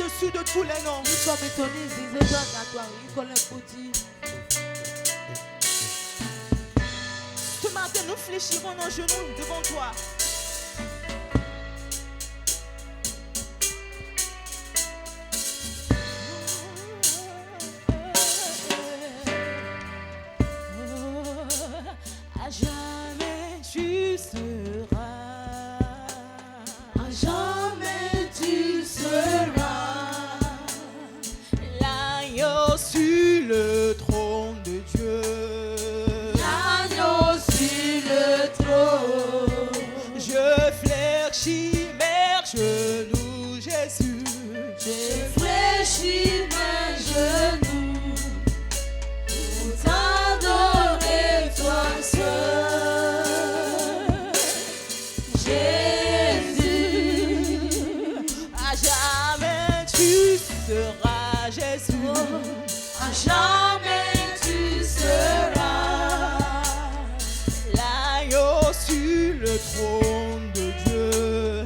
au-dessus de tous les noms. Ce matin, nous fléchirons nos genoux devant toi. À jamais tu seras. À jamais tu seras L'agneau sur le trône de Dieu. l'agneau sur le trône. Je fléchis mes genoux, Jésus. Je fléchis mes genoux pour t'adorer toi seul. Jésus, À jamais tu seras, Jésus. à jamais tu seras L'agneau sur le trône de Dieu.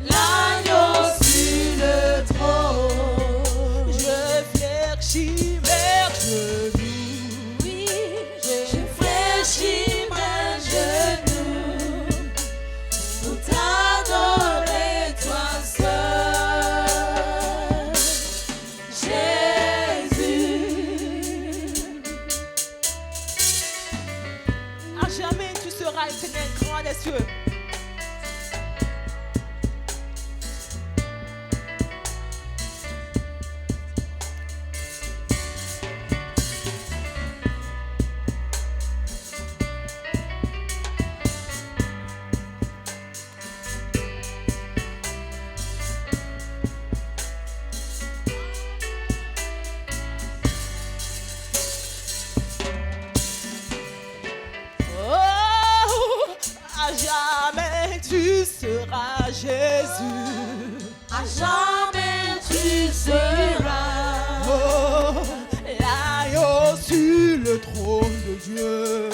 l'agneau sur le trône. Je fléchis mes genoux. Oui, je fléchis mes genoux pour t'adorer toi seul. Jésus, À jamais tu seras, Éternel, grand des cieux. Oh, à jamais tu seras, Jésus. à jamais tu seras Oh, l'agneau sur le trône de Dieu.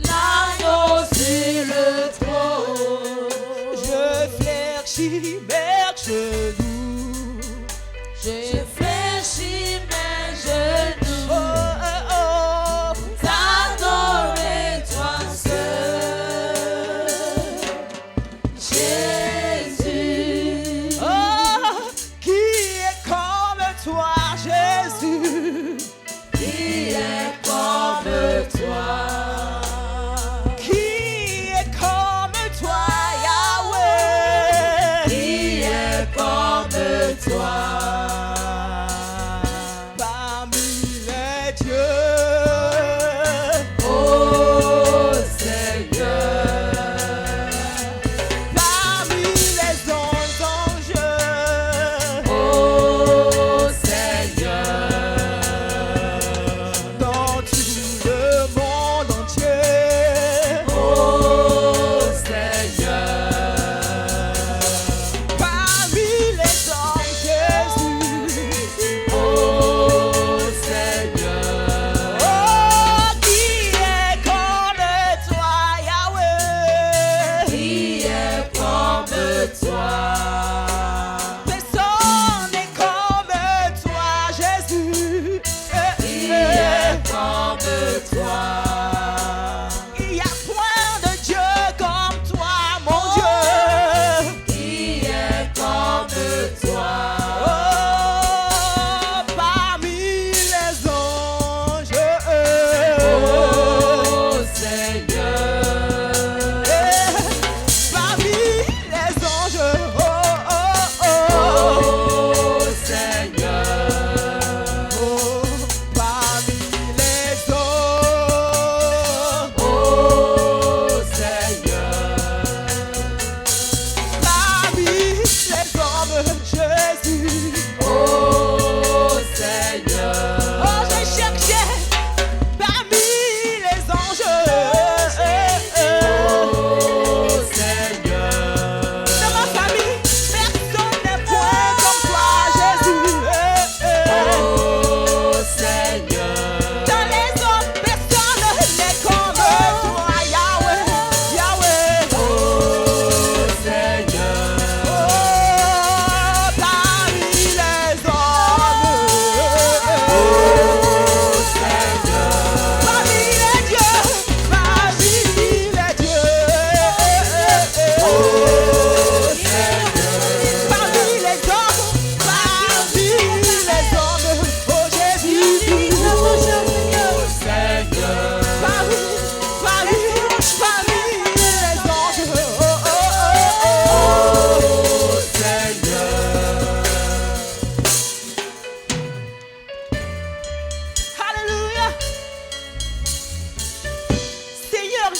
l'agneau sur le trône. Je fléchis mes genoux. Je fléchis mes genoux. Oh, oh, oh. T'adorer toi seul, Jésus. Oh, qui est comme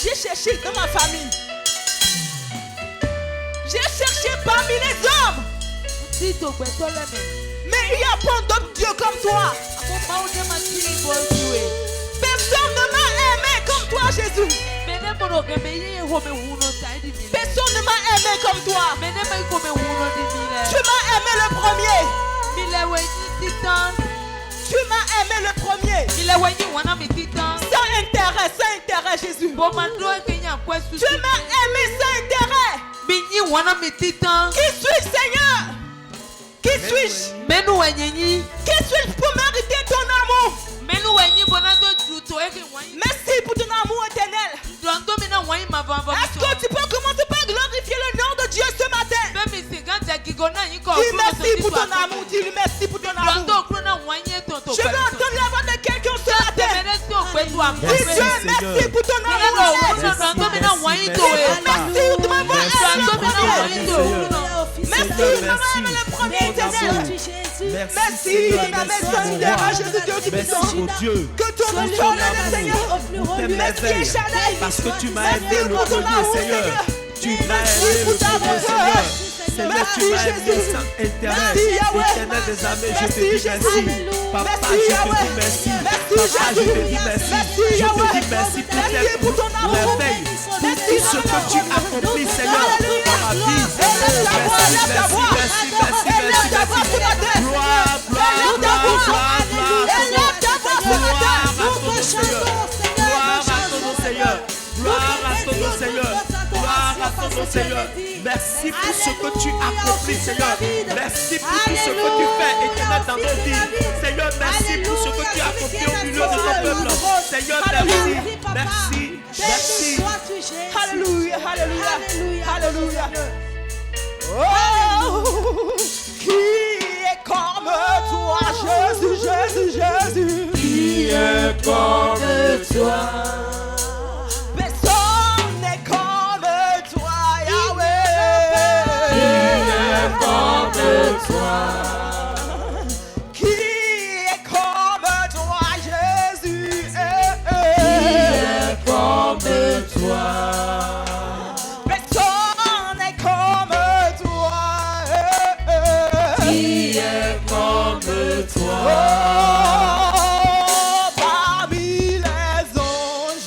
J'ai cherché dans ma famille. J'ai cherché parmi les hommes. Mais il n'y a pas d'autre Dieu comme toi. Personne ne m'a aimé comme toi, Jésus. Personne ne m'a aimé comme toi. Tu m'as aimé le premier. Tu m'as aimé le premier. Sans intérêt, Jésus. Tu m'as aimé sans intérêt. Qui suis-je, Seigneur? Qui suis-je? Qui suis-je pour mériter ton amour? Merci pour ton amour éternel. Est-ce que tu peux commencer par glorifier le nom de Dieu ce matin? Dis merci pour ton amour. Dis merci pour ton amour. Je veux entendre la voix de quelqu'un ce matin. Dis Dieu merci pour ton amour. Merci de m'avoir aimé le premier. Merci de m'avoir aimé le premier éternel. Merci de ma maison de Jésus Dieu Tout-Puissant. Que ton nom soit élevé, Seigneur. Merci éternel. Parce que tu m'as aimé le premier, Seigneur. Tu m'as aimé le premier, Seigneur. Seigneur, tu m'as aimé sans intérêt. Éternel des armées, je te dis merci. Papa, je te dis merci. Papa, je te dis merci. Je te dis merci pour tes merveilles, pour tout ce que tu accomplis, Seigneur, dans ma vie. Merci. Gloire, gloire, Seigneur. Merci pour ce que tu accomplis, Seigneur. Merci pour tout ce que tu fais, éternel, dans nos vies. Seigneur, merci pour ce que tu as accompli au milieu de ton peuple. Seigneur, merci. Alléluia, alléluia, alléluia. Oh, qui est comme toi, Jésus, Jésus, Jésus. Qui est comme toi? Personne n'est comme toi, Yahweh. Qui est comme toi? Qui est comme toi, Jésus? Qui est comme toi? Personne n'est comme toi. Qui est comme toi? Oh, parmi les anges.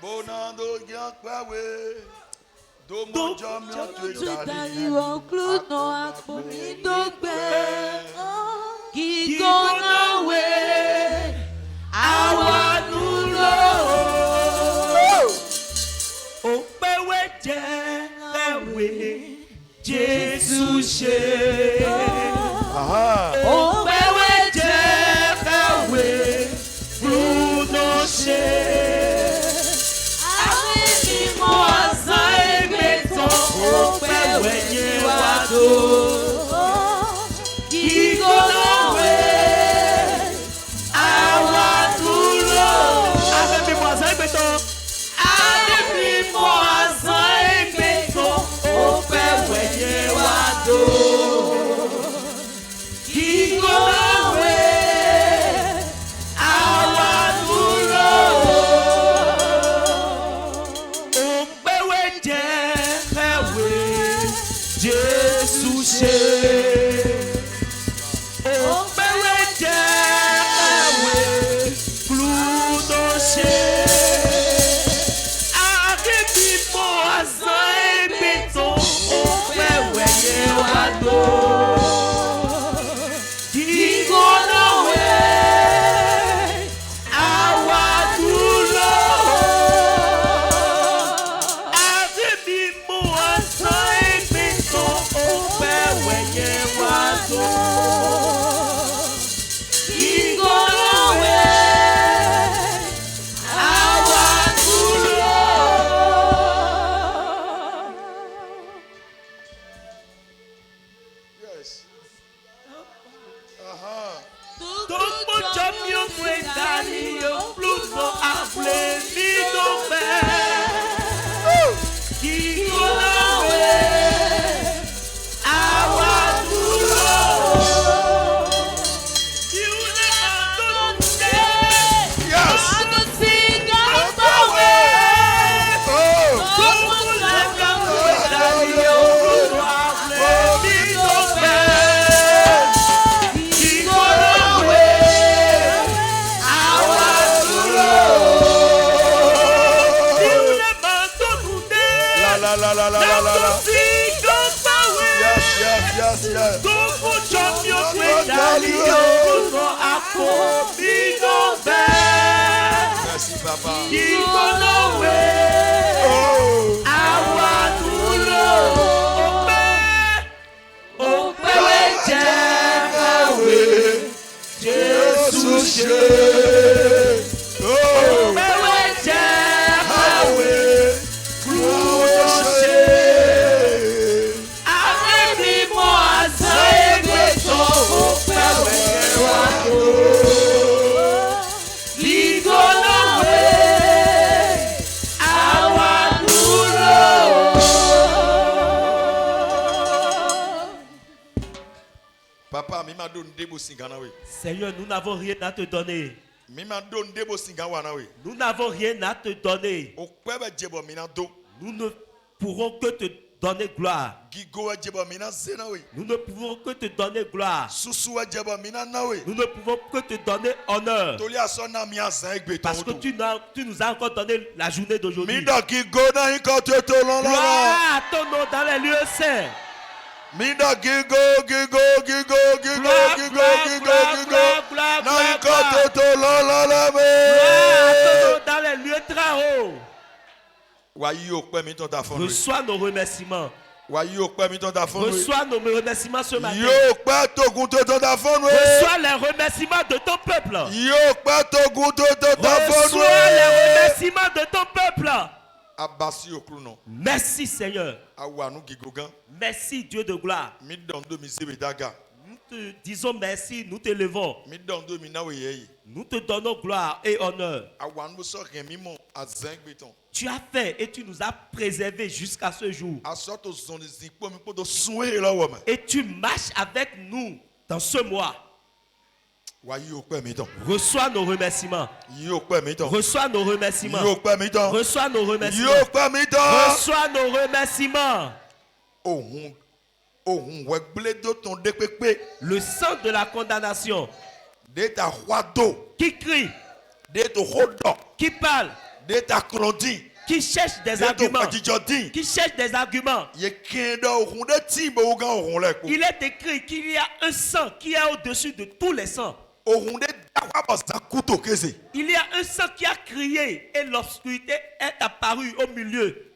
Bonando Yankwawe. Domo Jamio Tutali Onklu no Akponi Dogbe. Gigona we. Awanulo. Opewe Jewe. Jesus she. Opewe Jewe. Bruno she. Merci papa. Seigneur, nous n'avons rien à te donner. Nous n'avons rien à te donner. Nous ne pourrons que te donner gloire. Nous ne pouvons que te donner gloire. Nous ne pouvons que te donner honneur. Parce que tu nous as encore donné la journée d'aujourd'hui. Gloire à ton nom dans les lieux saints. Minda gigo dans les lieux très hauts. Reçois nos remerciements. Reçois nos remerciements ce matin. Reçois les remerciements de ton peuple. Reçois les remerciements de ton peuple. Merci Seigneur. Merci Dieu de gloire. Nous te disons merci, nous te levons. Nous te donnons gloire et honneur. Tu as fait et tu nous as préservés jusqu'à ce jour. Et tu marches avec nous dans ce mois. Reçois nos remerciements. Reçois nos remerciements. Reçois nos remerciements. Reçois nos remerciements. Le sang de la condamnation qui crie, qui parle, qui cherchent des arguments. Qui cherchent des arguments. Il est écrit qu'il y a un sang qui est au-dessus de tous les sangs. Il y a un sang qui a crié et l'obscurité est apparue au milieu.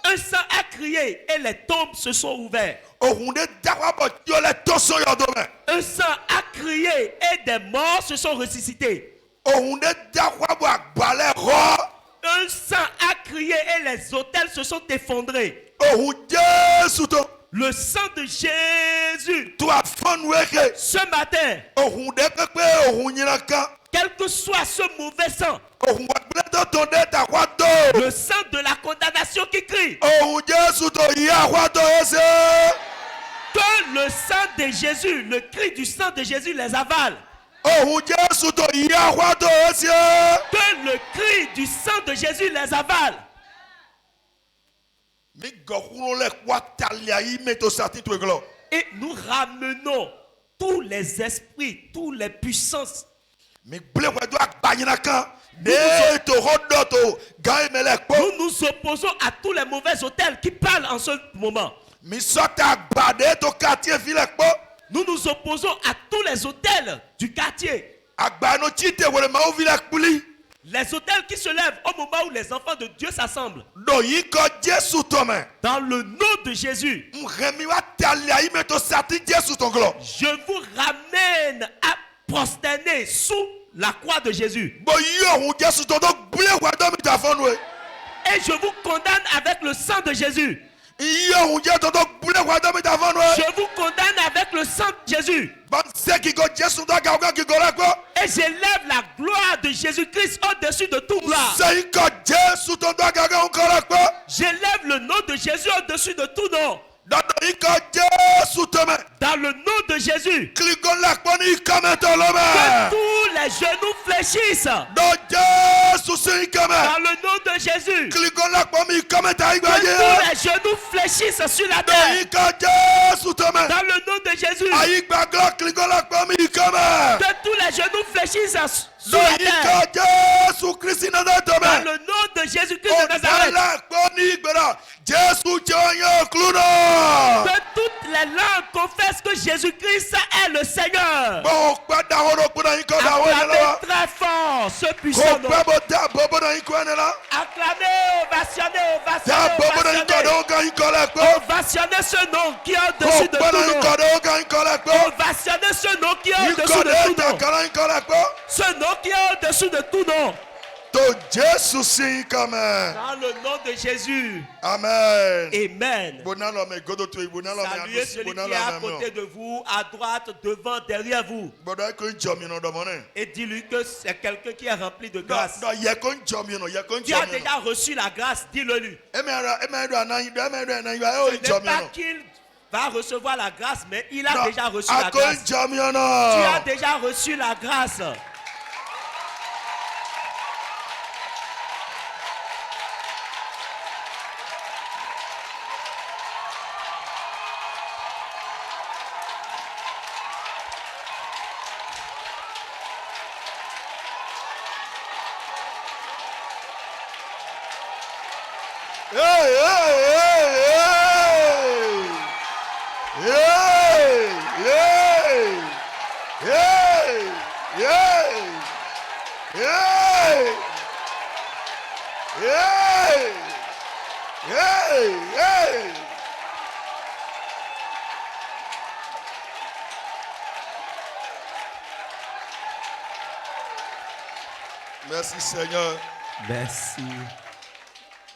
Un sang a crié et les tombes se sont ouvertes. Un sang a crié et des morts se sont ressuscités. Un sang a crié et les autels se sont effondrés. Le sang de Jésus. Ce matin, quel que soit ce mauvais sang, le sang de la condamnation qui crie, que le sang de Jésus, le cri du sang de Jésus les avale. Que le cri du sang de Jésus les avale. Et nous ramenons tous les esprits, toutes les puissances. Nous nous opposons à tous les mauvais hôtels qui parlent en ce moment. Nous nous opposons à tous les hôtels du quartier. Les hôtels qui se lèvent au moment où les enfants de Dieu s'assemblent. Dans le nom de Jésus. Je vous ramène à prosterner sous la croix de Jésus. Et je vous condamne avec le sang de Jésus. Je vous condamne avec le sang de Jésus. Et j'élève la gloire de Jésus-Christ au-dessus de toute gloire. J'élève le nom de Jésus au-dessus de tout nom. Dans le nom de Jésus, que tous les genoux fléchissent. Dans le nom de Jésus, que tous les genoux fléchissent sur la terre. Dans le nom de Jésus, que tous les genoux fléchissent sur la terre. Dans le nom de Jésus-Christ de Nazareth, que toutes les langues confessent que Jésus-Christ est le Seigneur. Acclamez très fort ce puissant nom. Acclamez, ovationnez, ovationnez ce nom qui est au-dessus de tout nom. Ovationnez ce nom qui est au-dessus de tout nom. Ce nom qui est au-dessus de tout nom. Dans le nom de Jésus. Amen. Amen. Saluez celui qui est à côté de vous, à droite, devant, derrière vous. Et dis-lui que c'est quelqu'un qui est rempli de grâce. Tu as déjà reçu la grâce, dis-le lui. Ce n'est pas qu'il va recevoir la grâce, mais il a déjà reçu la grâce. Tu as déjà reçu la grâce. Merci Seigneur. Merci.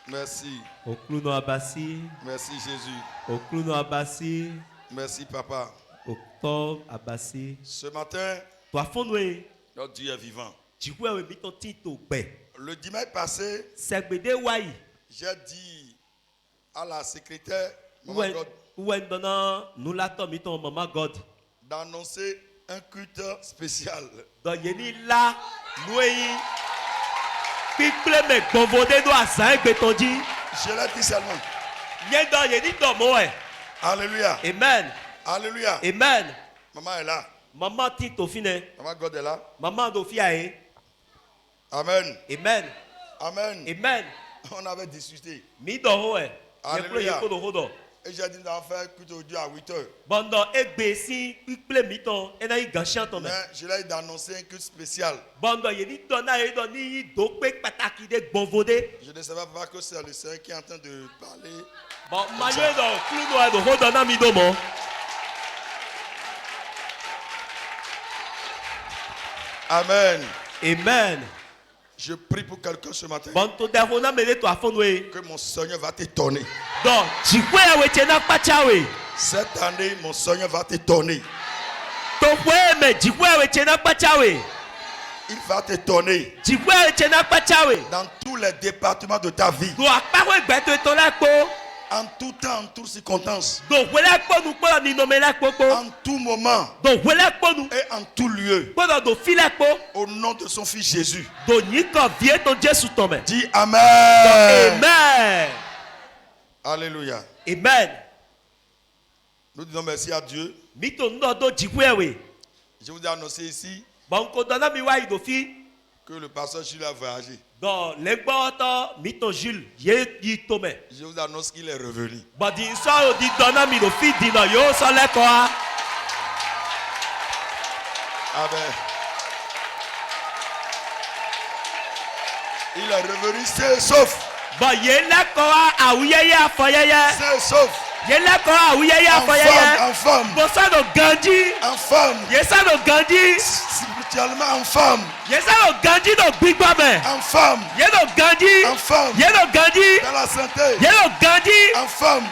Merci. Okluno abasi. Merci Jésus. Okluno abasi. Merci Papa. Octobre abasi. Ce matin, notre Dieu est vivant. Le dimanche passé, j'ai dit à la secrétaire Maman God d'annoncer un culte spécial. Je l'ai dit seulement. Alléluia. Amen. Alléluia. Amen. Maman est là. Maman Tito Fine. Maman God est là. Maman Dofia est. Amen. Amen. Amen. Amen. On avait discuté. Alléluia. Et j'ai dit d'en faire culte au Dieu à 8h. Mais je l'ai d'annoncer un culte spécial. Je ne savais pas que c'est le Seigneur qui est en train de parler. Amen. Amen. Je prie pour quelqu'un ce matin. Que mon Seigneur va t'étonner. Cette année, mon Seigneur va t'étonner. Il va t'étonner. Dans tous les départements de ta vie. En tout temps, en toutes circonstances. En tout moment. Et en tout lieu. Au nom de son Fils Jésus. Dis Amen. Amen. Alléluia. Amen. Nous disons merci à Dieu. Je vous ai annoncé ici que le pasteur Jules a voyagé. Je vous annonce qu'il est revenu. Amen. Il est revenu sain sauf. Sauf. En femme. Spirituellement en femme. En femme. Dans la santé. En femme.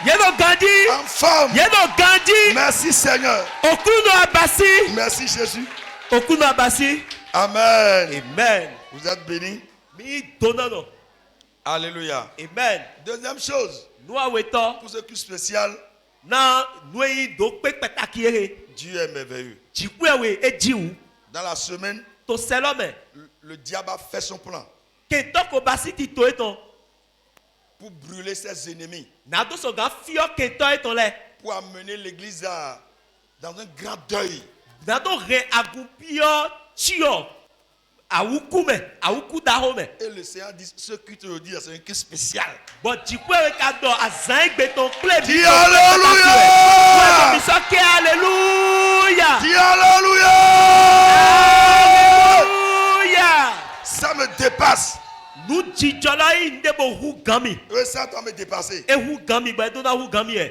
En femme. Merci Seigneur. Merci Jésus. Amen. Amen. Vous êtes bénis. Alléluia. Amen. Deuxième chose. Pour ce culte spécial. Dieu est merveilleux. Dans la semaine, le diable a fait son plan pour brûler ses ennemis, pour amener l'église dans un grand deuil. Et le Seigneur dit, ce culte aujourd'hui, c'est un culte spécial. Dis Alléluia. Dis Alléluia. Ça me dépasse. Oui, ça doit me dépasser.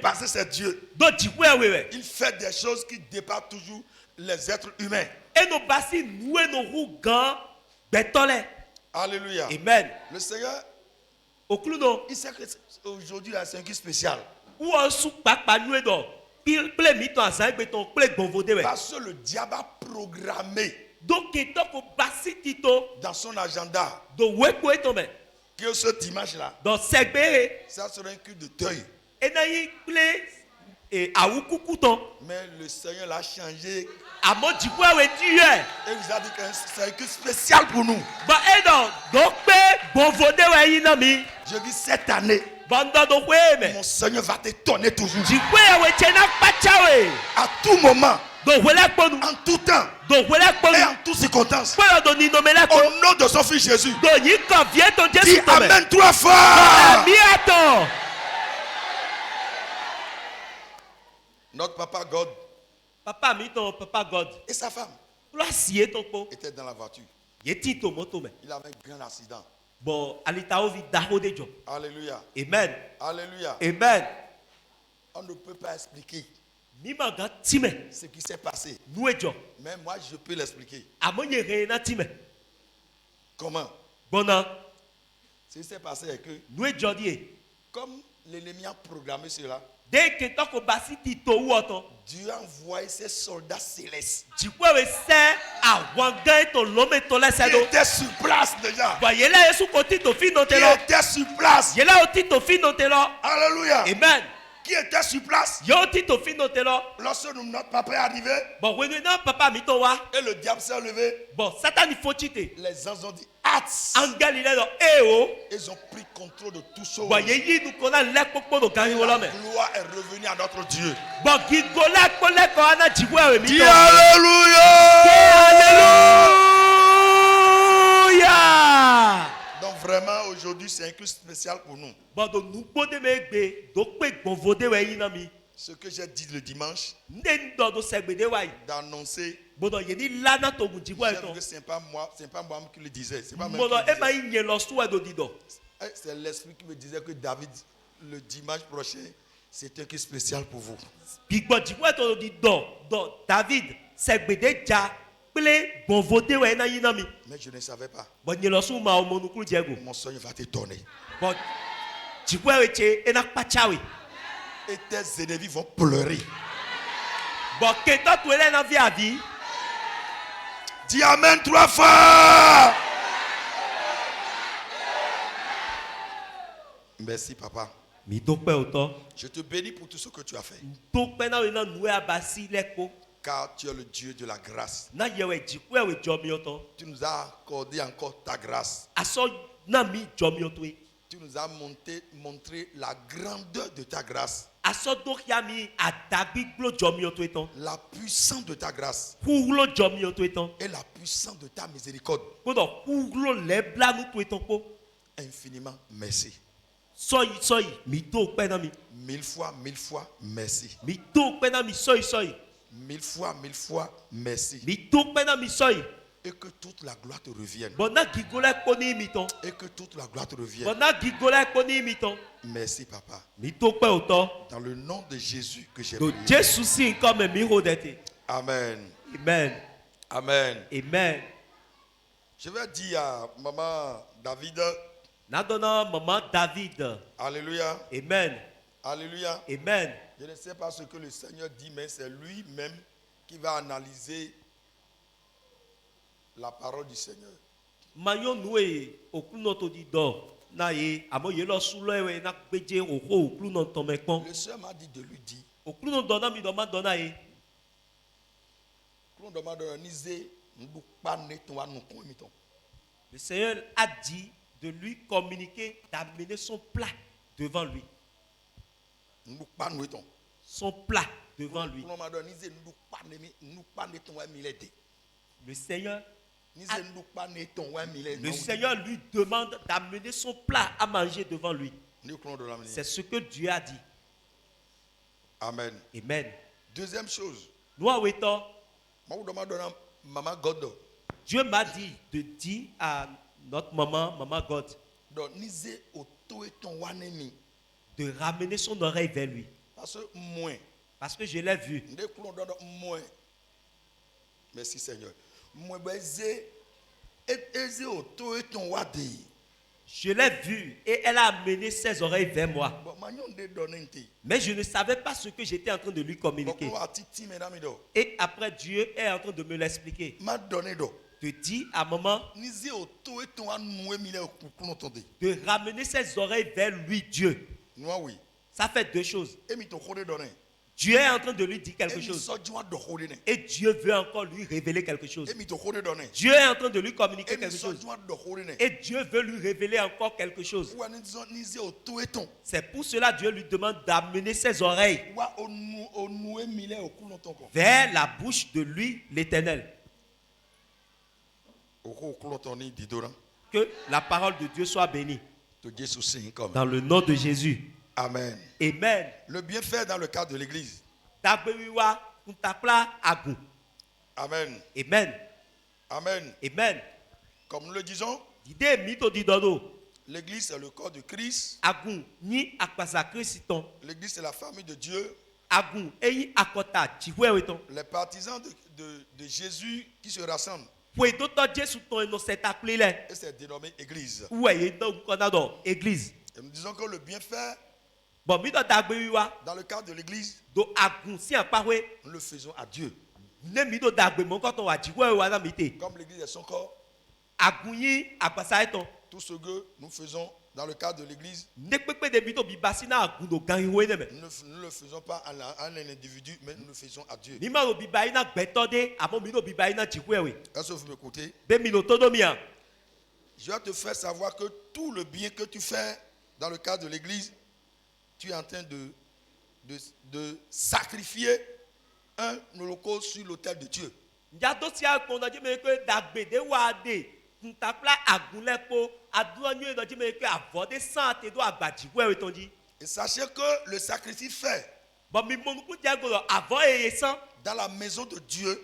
Parce que c'est Dieu. Il fait des choses qui dépassent toujours les êtres humains. Alléluia. Amen. Le Seigneur, il sait que aujourd'hui c'est un culte spécial. Parce que le diable a programmé dans son agenda que ce dimanche-là, ça sera un culte de deuil. Mais le Seigneur l'a changé. Et il nous a dit que c'est un culte spécial pour nous. Je dis cette année, mon Seigneur va t'étonner toujours. À tout moment, en tout temps, et en toutes circonstances. Au nom de son Fils Jésus. Dis Amen 3 fois. Notre papa God et sa femme étaient dans la voiture. Il avait un grand accident. Alléluia. Amen. Alléluia. Amen. On ne peut pas expliquer ce qui s'est passé. Mais moi, je peux l'expliquer. Comment? Ce qui s'est passé est que, comme l'ennemi a programmé cela, Dieu a envoyé ses soldats célestes. Qui étaient sur place déjà. Qui étaient sur place. Alléluia. Amen. Qui était sur place. Lorsque notre papa est arrivé, et le diable s'est levé, les anges ont dit hâte. Ils ont pris contrôle de tout chose. La gloire est revenue à notre Dieu. Dis Alléluia. Alléluia. Vraiment, aujourd'hui, c'est un culte spécial pour nous. Ce que j'ai dit le dimanche, d'annoncer, c'est pas moi qui le disais. C'est pas moi qui le disais. C'est l'esprit qui me disait que David, le dimanche prochain, c'est un culte spécial pour vous. David, mais je ne savais pas. Mon Seigneur va t'étonner. Et tes ennemis vont pleurer. Dis Amen 3 fois. Merci papa. Je te bénis pour tout ce que tu as fait. Car tu es le Dieu de la grâce. Tu nous as accordé encore ta grâce. Tu nous as montré la grandeur de ta grâce. La puissance de ta grâce. Et la puissance de ta miséricorde. Infiniment merci. 1000 fois merci. 1000 fois merci. Et que toute la gloire te revienne. Et que toute la gloire te revienne. Merci papa. Dans le nom de Jésus que j'ai prié. Amen. Amen. Amen. Amen. Je vais dire à maman David. Alléluia. Amen. Alléluia. Amen. Je ne sais pas ce que le Seigneur dit, mais c'est lui-même qui va analyser la parole du Seigneur. Le Seigneur m'a dit de lui dire. Le Seigneur a dit de lui communiquer, d'amener son plat devant lui. Son plat devant lui. Le Seigneur lui demande d'amener son plat à manger devant lui. C'est ce que Dieu a dit. Amen. Amen. Deuxième chose. Dieu m'a dit de dire à notre maman God, de ramener son oreille vers lui. Parce que je l'ai vu. Merci Seigneur. Je l'ai vu et elle a amené ses oreilles vers moi. Mais je ne savais pas ce que j'étais en train de lui communiquer. Et après, Dieu est en train de me l'expliquer. De dire à maman de ramener ses oreilles vers lui, Dieu. Ça fait deux choses. Dieu est en train de lui dire quelque chose. Et Dieu veut encore lui révéler quelque chose. Dieu est en train de lui communiquer quelque chose. Et Dieu veut lui révéler encore quelque chose. C'est pour cela que Dieu lui demande d'amener ses oreilles vers la bouche de lui, l'Éternel. Que la parole de Dieu soit bénie. Dans le nom de Jésus. Amen. Amen. Le bienfait dans le cadre de l'église. Amen. Amen. Amen. Amen. Comme nous le disons, l'église c'est le corps de Christ. L'église c'est la famille de Dieu. Les partisans de Jésus qui se rassemblent. Et c'est dénommé église. Et nous disons que le bienfait dans le cadre de l'église, nous le faisons à Dieu. Comme l'église est son corps, tout ce que nous faisons dans le cadre de l'église, nous ne le faisons pas à un individu, mais nous le faisons à Dieu. Est-ce que vous m'écoutez? Je vais te faire savoir que tout le bien que tu fais dans le cadre de l'église, tu es en train de sacrifier un holocauste sur l'autel de Dieu. Et sachez que le sacrifice fait dans la maison de Dieu,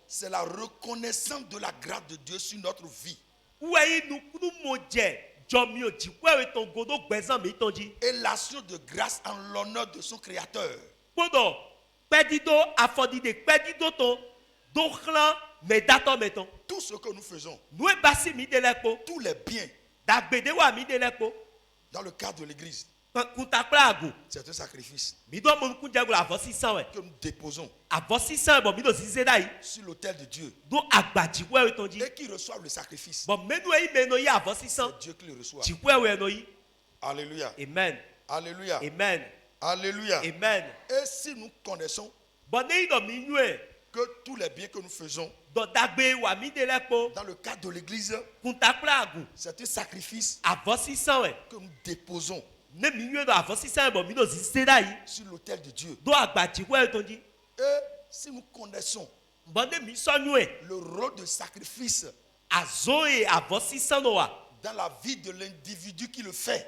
c'est la reconnaissance de la grâce de Dieu sur notre vie. Et l'action de grâce en l'honneur de son Créateur. Tout ce que nous faisons, tous les biens, dans le cadre de l'église, c'est un sacrifice que nous déposons sur l'autel de Dieu. Et qui reçoit le sacrifice, c'est Dieu qui le reçoit. Alléluia. Amen. Alléluia. Amen. Alléluia. Amen. Et si nous connaissons que tous les biens que nous faisons dans le cadre de l'église, c'est un sacrifice que nous déposons sur l'autel de Dieu. Et si nous connaissons le rôle de sacrifice dans la vie de l'individu qui le fait,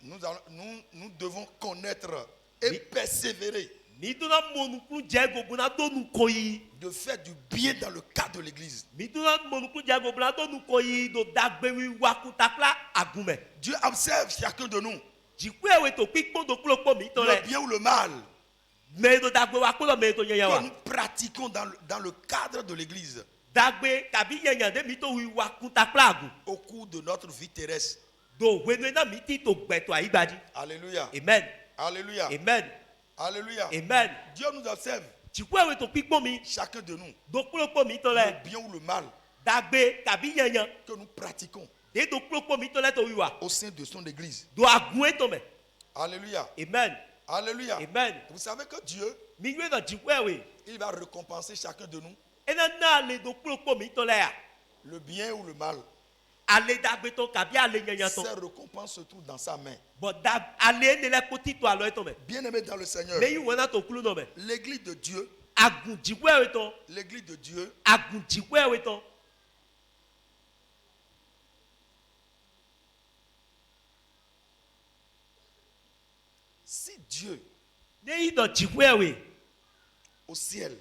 nous devons connaître et persévérer de faire du bien dans le cadre de l'église. Dieu observe chacun de nous, le bien ou le mal, que nous pratiquons dans le cadre de l'église au cours de notre vie terrestre. Alléluia. Amen. Alléluia. Amen. Alléluia. Amen. Dieu nous observe, chacun de nous, le bien ou le mal que nous pratiquons au sein de son église. Alléluia. Amen. Alléluia. Amen. Vous savez que Dieu, il va récompenser chacun de nous, le bien ou le mal. Ces récompenses se trouvent dans sa main. Bien-aimé dans le Seigneur, l'église de Dieu, l'église de Dieu, si Dieu au ciel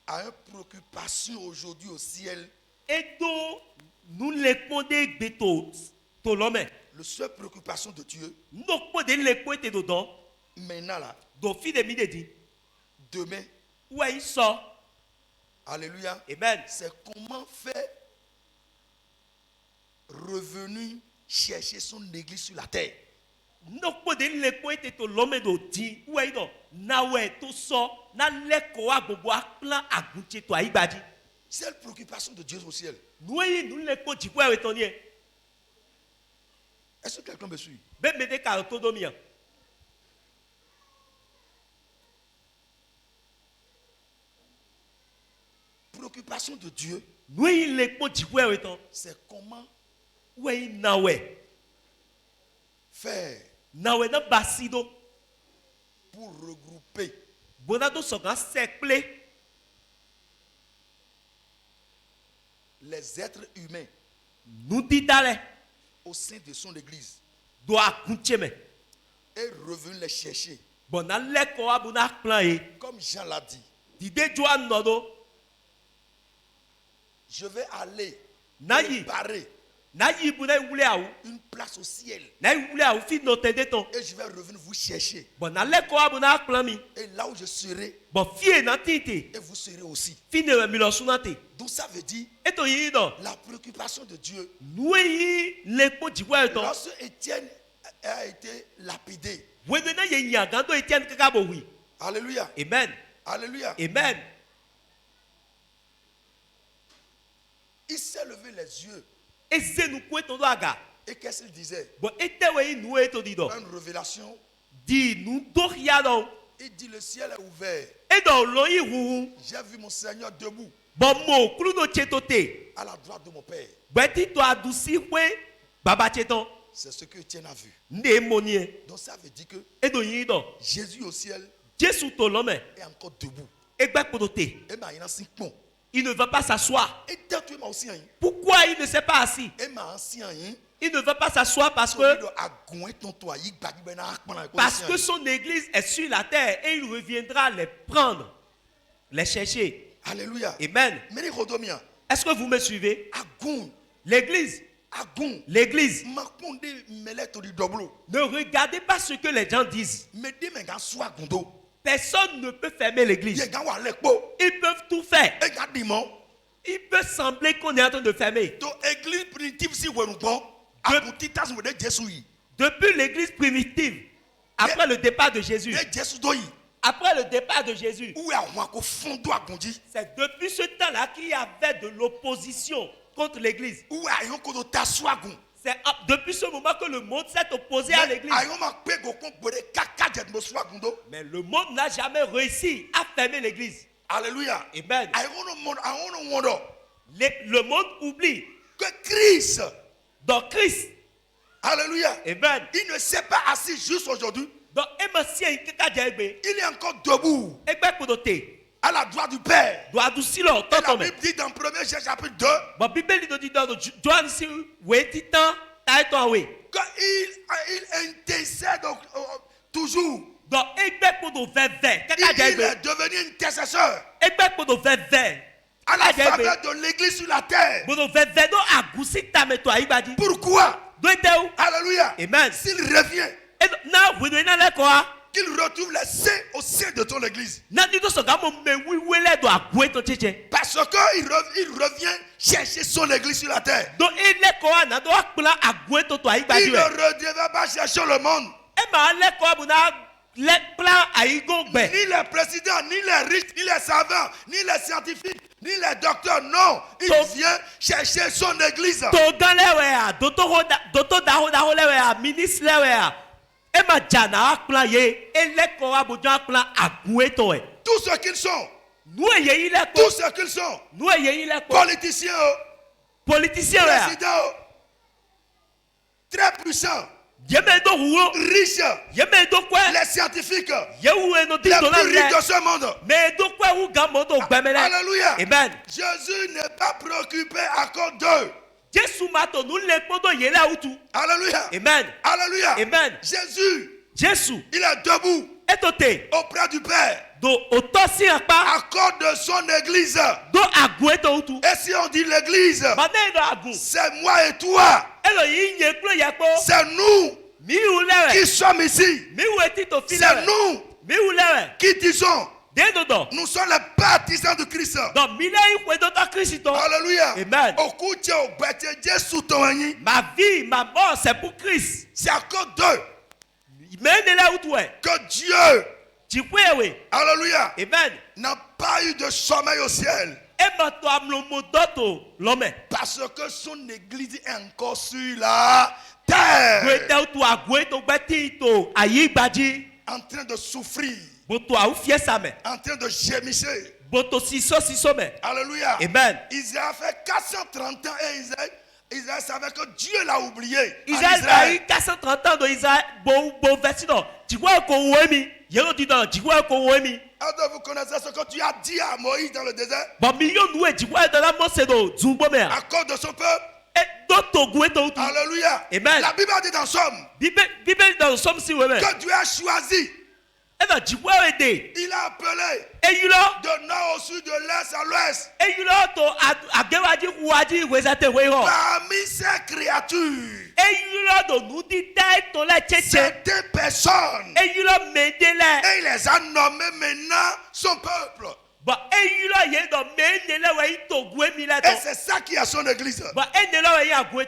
a une préoccupation aujourd'hui au ciel, la seule préoccupation de Dieu maintenant là, demain, alléluia, c'est comment faire revenu chercher son église sur la terre. C'est la préoccupation de Dieu au ciel. Est-ce que quelqu'un me suit? Préoccupation de Dieu, c'est comment faire pour regrouper les êtres humains au sein de son église et revenir les chercher. Comme Jean l'a dit, je vais aller préparer une place au ciel et je vais revenir vous chercher. Et là où je serai, et vous serez aussi. Donc ça veut dire la préoccupation de Dieu. Lorsque Étienne a été lapidé, alléluia, Amen. alléluia, Amen. il s'est levé les yeux. Et qu'est-ce qu'il disait? Une révélation. Il dit le ciel est ouvert. J'ai vu mon Seigneur debout à la droite de mon Père. C'est ce que Étienne a vu. Donc ça veut dire que Jésus au ciel est encore debout. Il ne veut pas s'asseoir. Pourquoi il ne s'est pas assis? Il ne veut pas s'asseoir parce que son église est sur la terre et il reviendra les prendre, les chercher. Alléluia. Amen. Est-ce que vous me suivez? L'église. L'église. Ne regardez pas ce que les gens disent. Personne ne peut fermer l'église. Ils peuvent tout faire. Il peut sembler qu'on est en train de fermer. Depuis l'église primitive, après le départ de Jésus, après le départ de Jésus, c'est depuis ce temps-là qu'il y avait de l'opposition contre l'église. C'est depuis ce moment que le monde s'est opposé à l'église. Mais le monde n'a jamais réussi à fermer l'église. Alléluia. Amen. Le monde oublie que Christ, dans Christ, alléluia, amen, il ne s'est pas assis juste aujourd'hui. Il est encore debout à la droite du Père. Et la Bible dit dans 1 Jean chapitre 2 qu'il intercède toujours. Il est devenu intercesseur à la faveur de l'église sur la terre. Pourquoi? Alléluia. Amen. S'il revient, qu'il retrouve les saints au sein de ton église. Parce qu'il revient chercher son église sur la terre. Il ne redevait pas chercher le monde. Ni les présidents, ni les riches, ni les savants, ni les scientifiques, ni les docteurs, non. Il vient chercher son église. Tout ce qu'ils sont. Tout ce qu'ils sont. Politiciens, présidents, très puissants, riches, les scientifiques, les plus riches de ce monde. Alléluia. Amen. Jésus n'est pas préoccupé à cause d'eux. Alléluia. Amen. Alléluia. Amen. Jésus, il est debout auprès du Père à cause de son église. Et si on dit l'église, c'est moi et toi. C'est nous qui sommes ici. C'est nous qui disons nous sommes les partisans de Christ. Alléluia. Amen. Ma vie, ma mort, c'est pour Christ. C'est à cause d'eux que Dieu, alléluia, n'a pas eu de sommeil au ciel. Parce que son église est encore sur la terre, en train de souffrir, en train de gémisser. Alléluia. Amen. Israël a fait 430 ans et Israël savait que Dieu l'a oublié. Israël a eu 430 ans d'Israël. Est-ce que vous connaissez ce que Dieu a dit à Moïse dans le désert? À cause de son peuple. Alléluia. Amen. La Bible a dit dans Somme que Dieu a choisi. Il a appelé de nord au sud, de l'est à l'ouest. Parmi ces créatures, certaines personnes, et il les a nommées maintenant son peuple. Et c'est ça qui est son église.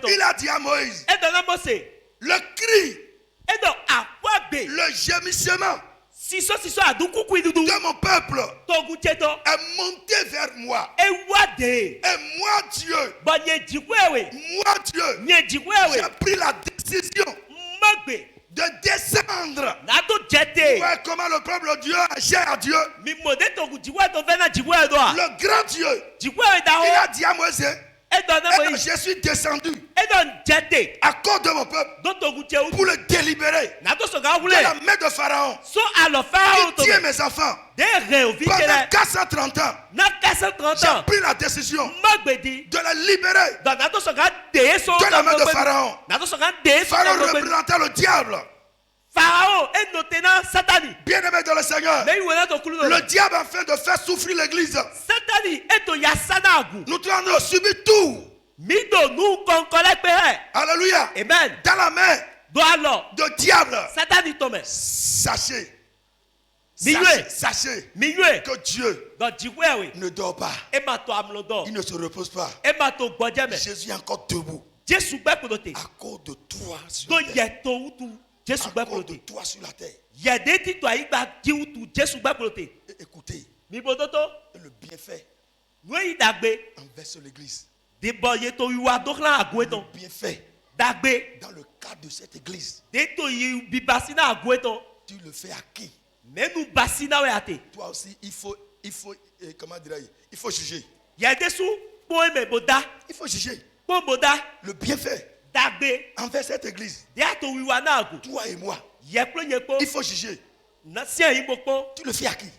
Il a dit à Moïse, le cri, le gémissement de mon peuple est monté vers moi. Et moi Dieu, j'ai pris la décision de descendre. Ouais, comment le peuple de Dieu est cher à Dieu. Le grand Dieu, il a dit à Moïse, je suis descendu à cause de mon peuple pour le délibérer de la main de Pharaon qui tient mes enfants. Pendant 430 ans, j'ai pris la décision de la libérer de la main de Pharaon. Pharaon représentait le diable. Bien-aimé dans le Seigneur, le diable afin de faire souffrir l'église. Nous devons subir tout. Alléluia. Amen. Dans la main de diable. Sachez que Dieu ne dort pas. Il ne se repose pas. Jésus est encore debout. À cause de toi sur la terre. À cause de toi sur la terre. Écoutez, le bienfait envers l'église. Le bienfait dans le cadre de cette église. Tu le fais à qui? Toi aussi, il faut comment dirais-je? Il faut juger. Il faut juger le bienfait envers cette église. Toi et moi, il faut juger. Tu le fais à qui?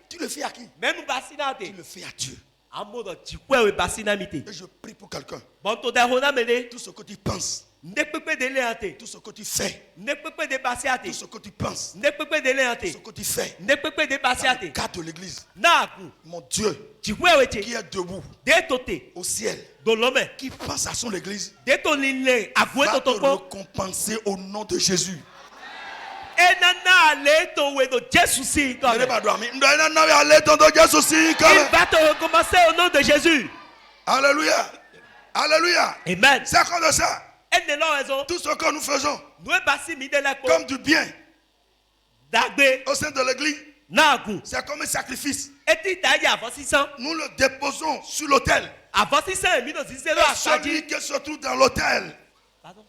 Tu le fais à qui? Tu le fais à Dieu. Et je prie pour quelqu'un. Tout ce que tu penses, tout ce que tu fais, tout ce que tu penses, tout ce que tu fais dans le cadre de l'église, mon Dieu qui est debout au ciel, qui pense à son église, va te récompenser au nom de Jésus. Il va te recommencer au nom de Jésus. Alléluia. Alléluia. Amen. C'est à cause de ça. Tout ce que nous faisons comme du bien au sein de l'église, c'est comme un sacrifice. Nous le déposons sur l'autel. Celui qui se trouve dans l'autel,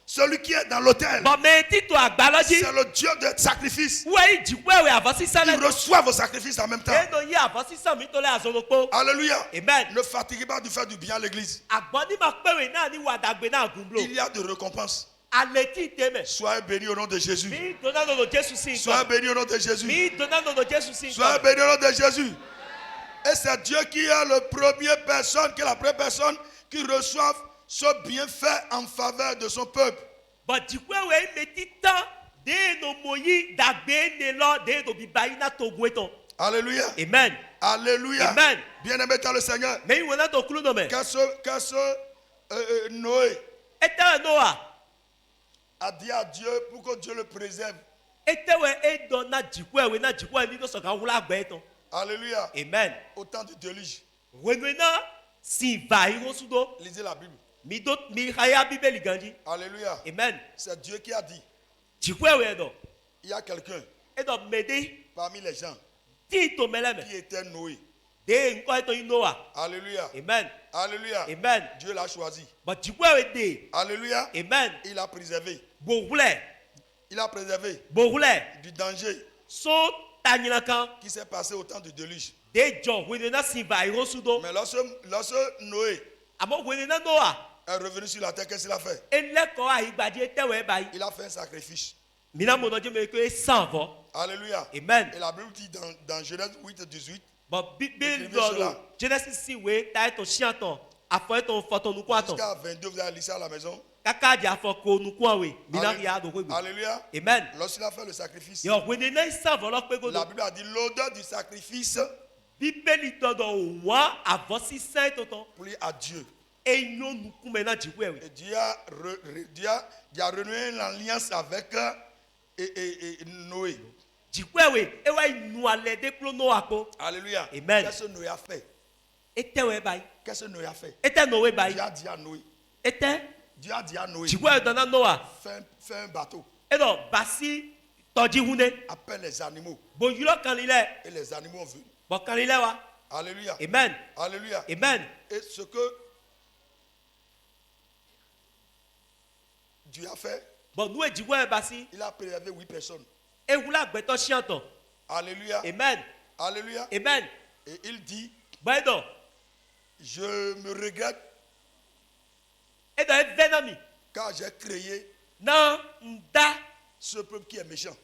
celui qui est dans l'autel, c'est le Dieu de sacrifice. Il reçoit vos sacrifices en même temps. Alléluia. Amen. Ne fatiguez pas de faire du bien à l'église. Il y a de récompenses. Soyez bénis au nom de Jésus. Soyez bénis au nom de Jésus. Soyez bénis au nom de Jésus. Et c'est Dieu qui est la première personne qui reçoit ce bienfait en faveur de son peuple. Alléluia. Amen. Alléluia. Amen. Bien-aimé dans le Seigneur. Noé a dit à Dieu pour que Dieu le préserve. Alléluia. Amen. Au temps du déluge. Lisez la Bible. Alléluia. Amen. C'est Dieu qui a dit. Il y a quelqu'un parmi les gens qui était Noé. Alléluia. Amen. Alléluia. Amen. Dieu l'a choisi. Alléluia. Amen. Il a préservé. Il a préservé du danger qui s'est passé au temps du déluge. Mais lorsque Noé est revenu sur la terre, qu'est-ce qu'il a fait? Il a fait un sacrifice. Alléluia. Amen. Et la Bible dit dans Genèse 8, 18. Jusqu'à 22, vous allez lire ça à la maison. Alléluia. Amen. Lorsqu'il a fait le sacrifice, la Bible a dit l'odeur du sacrifice plaît à Dieu. Et Dieu a renoué l'alliance avec Noé. Alléluia. Amen. Qu'est-ce que Noé a fait? Qu'est-ce que Noé a fait? Dieu a dit à Noé. Dieu a dit à Noé. Fais un bateau. Appelle les animaux. Et les animaux ont venu. Alléluia. Amen. Alléluia. Amen. Et ce que Dieu a fait, il a préservé 8 personnes. Alléluia. Amen. Alléluia. Amen. Et il dit, Je me regrette car j'ai créé ce peuple qui est méchant.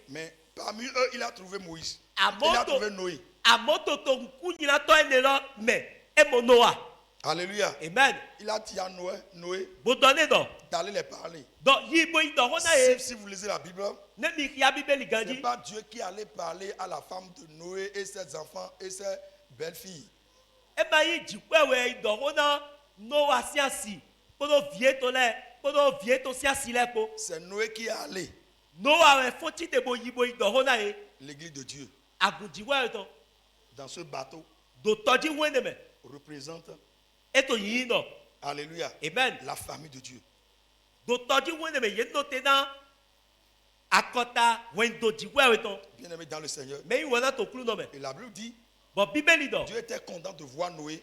Mais parmi eux, il a trouvé Moïse. Il a trouvé Noé. Alléluia. Amen. Il a dit à Noé d'aller les parler. Si vous lisez la Bible, ce n'est pas Dieu qui allait parler à la femme de Noé et ses enfants et ses belles-filles. C'est Noé qui est allé. L'église de Dieu dans ce bateau représente, alléluia, amen, la famille de Dieu. Bien aimé dans le Seigneur. Et la Bible dit, Dieu était content de voir Noé.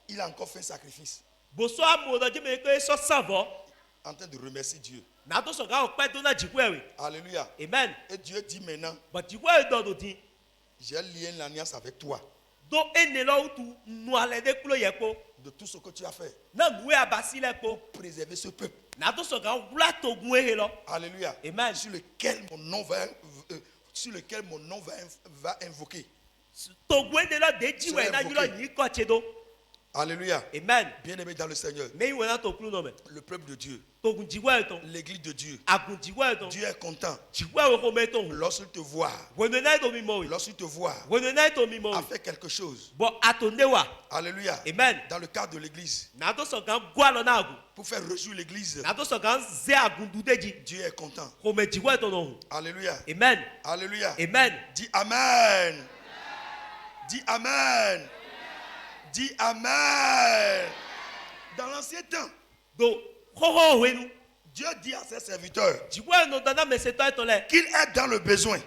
Il a encore fait un sacrifice en train de remercier Dieu. Alléluia. Amen. Et Dieu dit maintenant, j'ai lié une alliance avec toi de tout ce que tu as fait pour préserver ce peuple. Alléluia. Amen. Sur lequel mon nom va invoquer. Alléluia. Amen. Bien-aimé dans le Seigneur. Le peuple de Dieu. L'église de Dieu. Dieu est content. Lorsqu'il te voit. Lorsqu'il te voit. A fait quelque chose. Alléluia. Amen. Dans le cadre de l'église. Pour faire réjouir l'église. Dieu est content. Alléluia. Amen. Alléluia. Amen. Dis Amen. Dis Amen. Dis Amen. Dans l'ancien temps, Dieu dit à ses serviteurs qu'il est dans le besoin.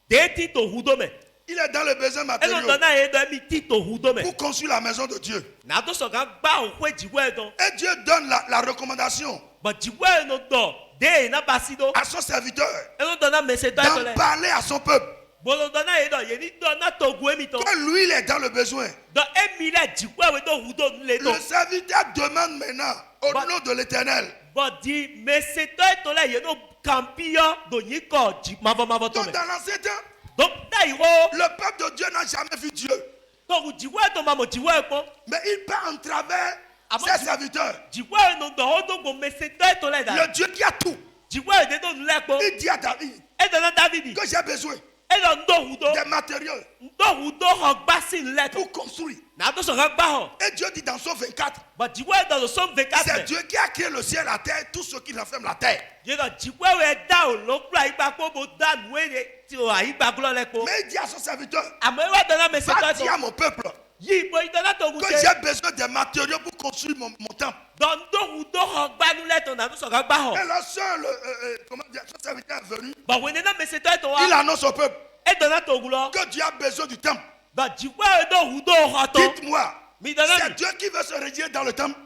Il est dans le besoin matériel pour construire la maison de Dieu. Et Dieu donne la recommandation à son serviteur d'en parler à son peuple. Quand lui il est dans le besoin, le serviteur demande maintenant au nom de l'Éternel. Donc dans l'ancien temps, le peuple de Dieu n'a jamais vu Dieu. Mais il part en travers ses serviteurs. Le Dieu qui a tout. Il dit à David que j'ai besoin des matériaux pour construire. Et Dieu dit dans Somme 24, c'est Dieu qui a créé le ciel, la terre, tout ce qui renferme la terre. Mais il dit à son serviteur, va dire à mon peuple que j'ai besoin des matériaux pour construire mon temple. Et lorsque son serviteur est venu, il annonce au peuple que Dieu a besoin du temple. Dites-moi, c'est Dieu qui veut se retirer dans le temple.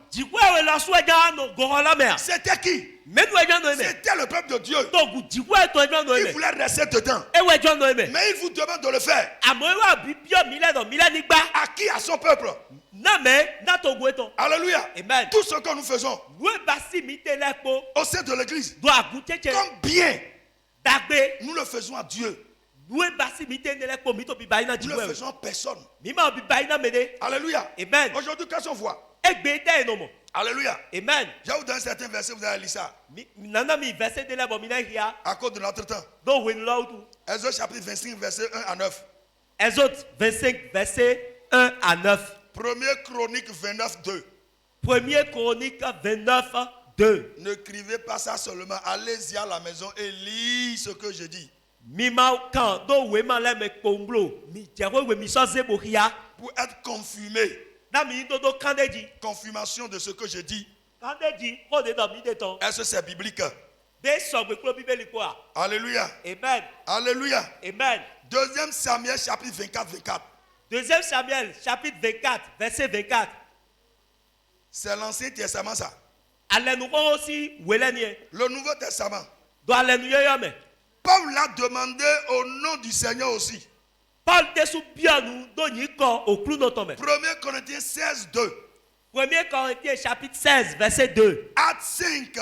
C'était qui? C'était le peuple de Dieu. Il voulait rester dedans. Mais il vous demande de le faire. À qui? À son peuple. Alléluia. Amen. Tout ce que nous faisons au sein de l'église, comme bien, nous le faisons à Dieu. Nous ne faisons personne. Alléluia. Amen. Aujourd'hui, qu'est-ce qu'on voit? Alléluia. Amen. Je vais vous donner certains versets, vous allez lire ça. À cause de notre temps. Exode chapitre 25, verset 1 à 9. Exode 25, verset 1 à 9. 1er Chronique 29, 2. 1er Chronique 29, 2. N'écrivez pas ça seulement. Allez-y à la maison et lisez ce que je dis. Pour être confirmé. Confirmation de ce que je dis. Est-ce que c'est biblique? Alléluia. Amen. Alléluia. Amen. 2 Samuel chapitre 24, 24. 2 Samuel chapitre 24, verset 24. C'est l'Ancien Testament ça. Le Le Nouveau Testament Paul l'a demandé au nom du Seigneur aussi. 1 Corinthiens 16, 2. 1 Corinthiens chapitre 16, verset 2. Acte 5.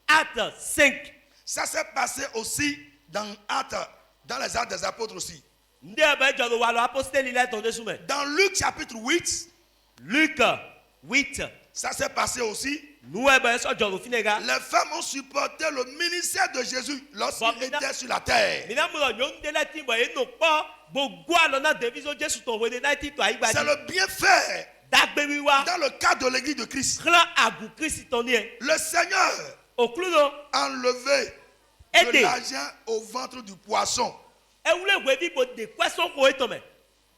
Acte 5. Ça s'est passé aussi dans les Actes des Apôtres aussi. Dans Luc chapitre 8. Luc 8. Ça s'est passé aussi. Les femmes ont supporté le ministère de Jésus lorsqu'il était sur la terre. C'est le bienfait dans le cadre de l'église de Christ. Le Seigneur a enlevé de l'argent au ventre du poisson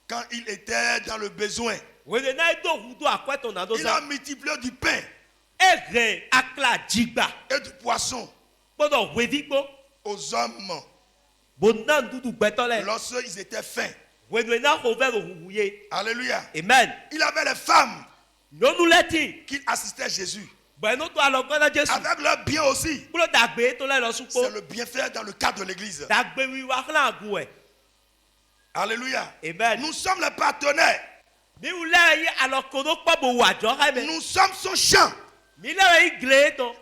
quand il était dans le besoin. Il a multiplié du pain et du poisson aux hommes lorsqu'ils étaient faim. Alléluia. Amen. Il avait les femmes qui assistaient à Jésus. Avec leur bien aussi. C'est le bienfait dans le cadre de l'église. Alléluia. Amen. Nous sommes les partenaires. Nous sommes son champ.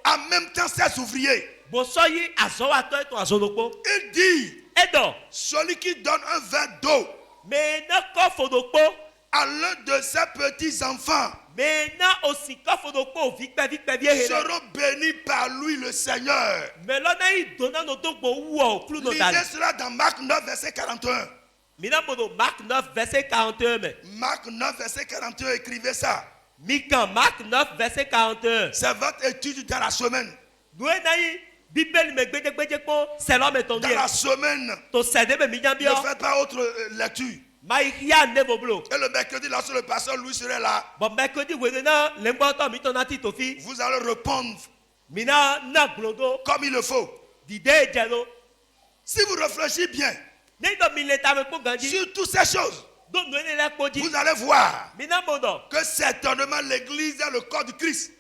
En même temps, ses ouvriers. Il dit, celui qui donne un verre d'eau à l'un de ses petits-enfants seront bénis par lui le Seigneur. Lisez cela dans Marc 9, verset 41. Marc 9, verset 41. Marc 9, verset 41, écrivez ça. Marc 9, verset 41. C'est votre étude dans la semaine. Dans la semaine, ne faites pas autre lecture. Et le mercredi, lorsque le pasteur Louis serait là, vous allez répondre comme il le faut. Si vous réfléchissez bien sur toutes ces choses, vous allez voir que certainement l'église est le corps du Christ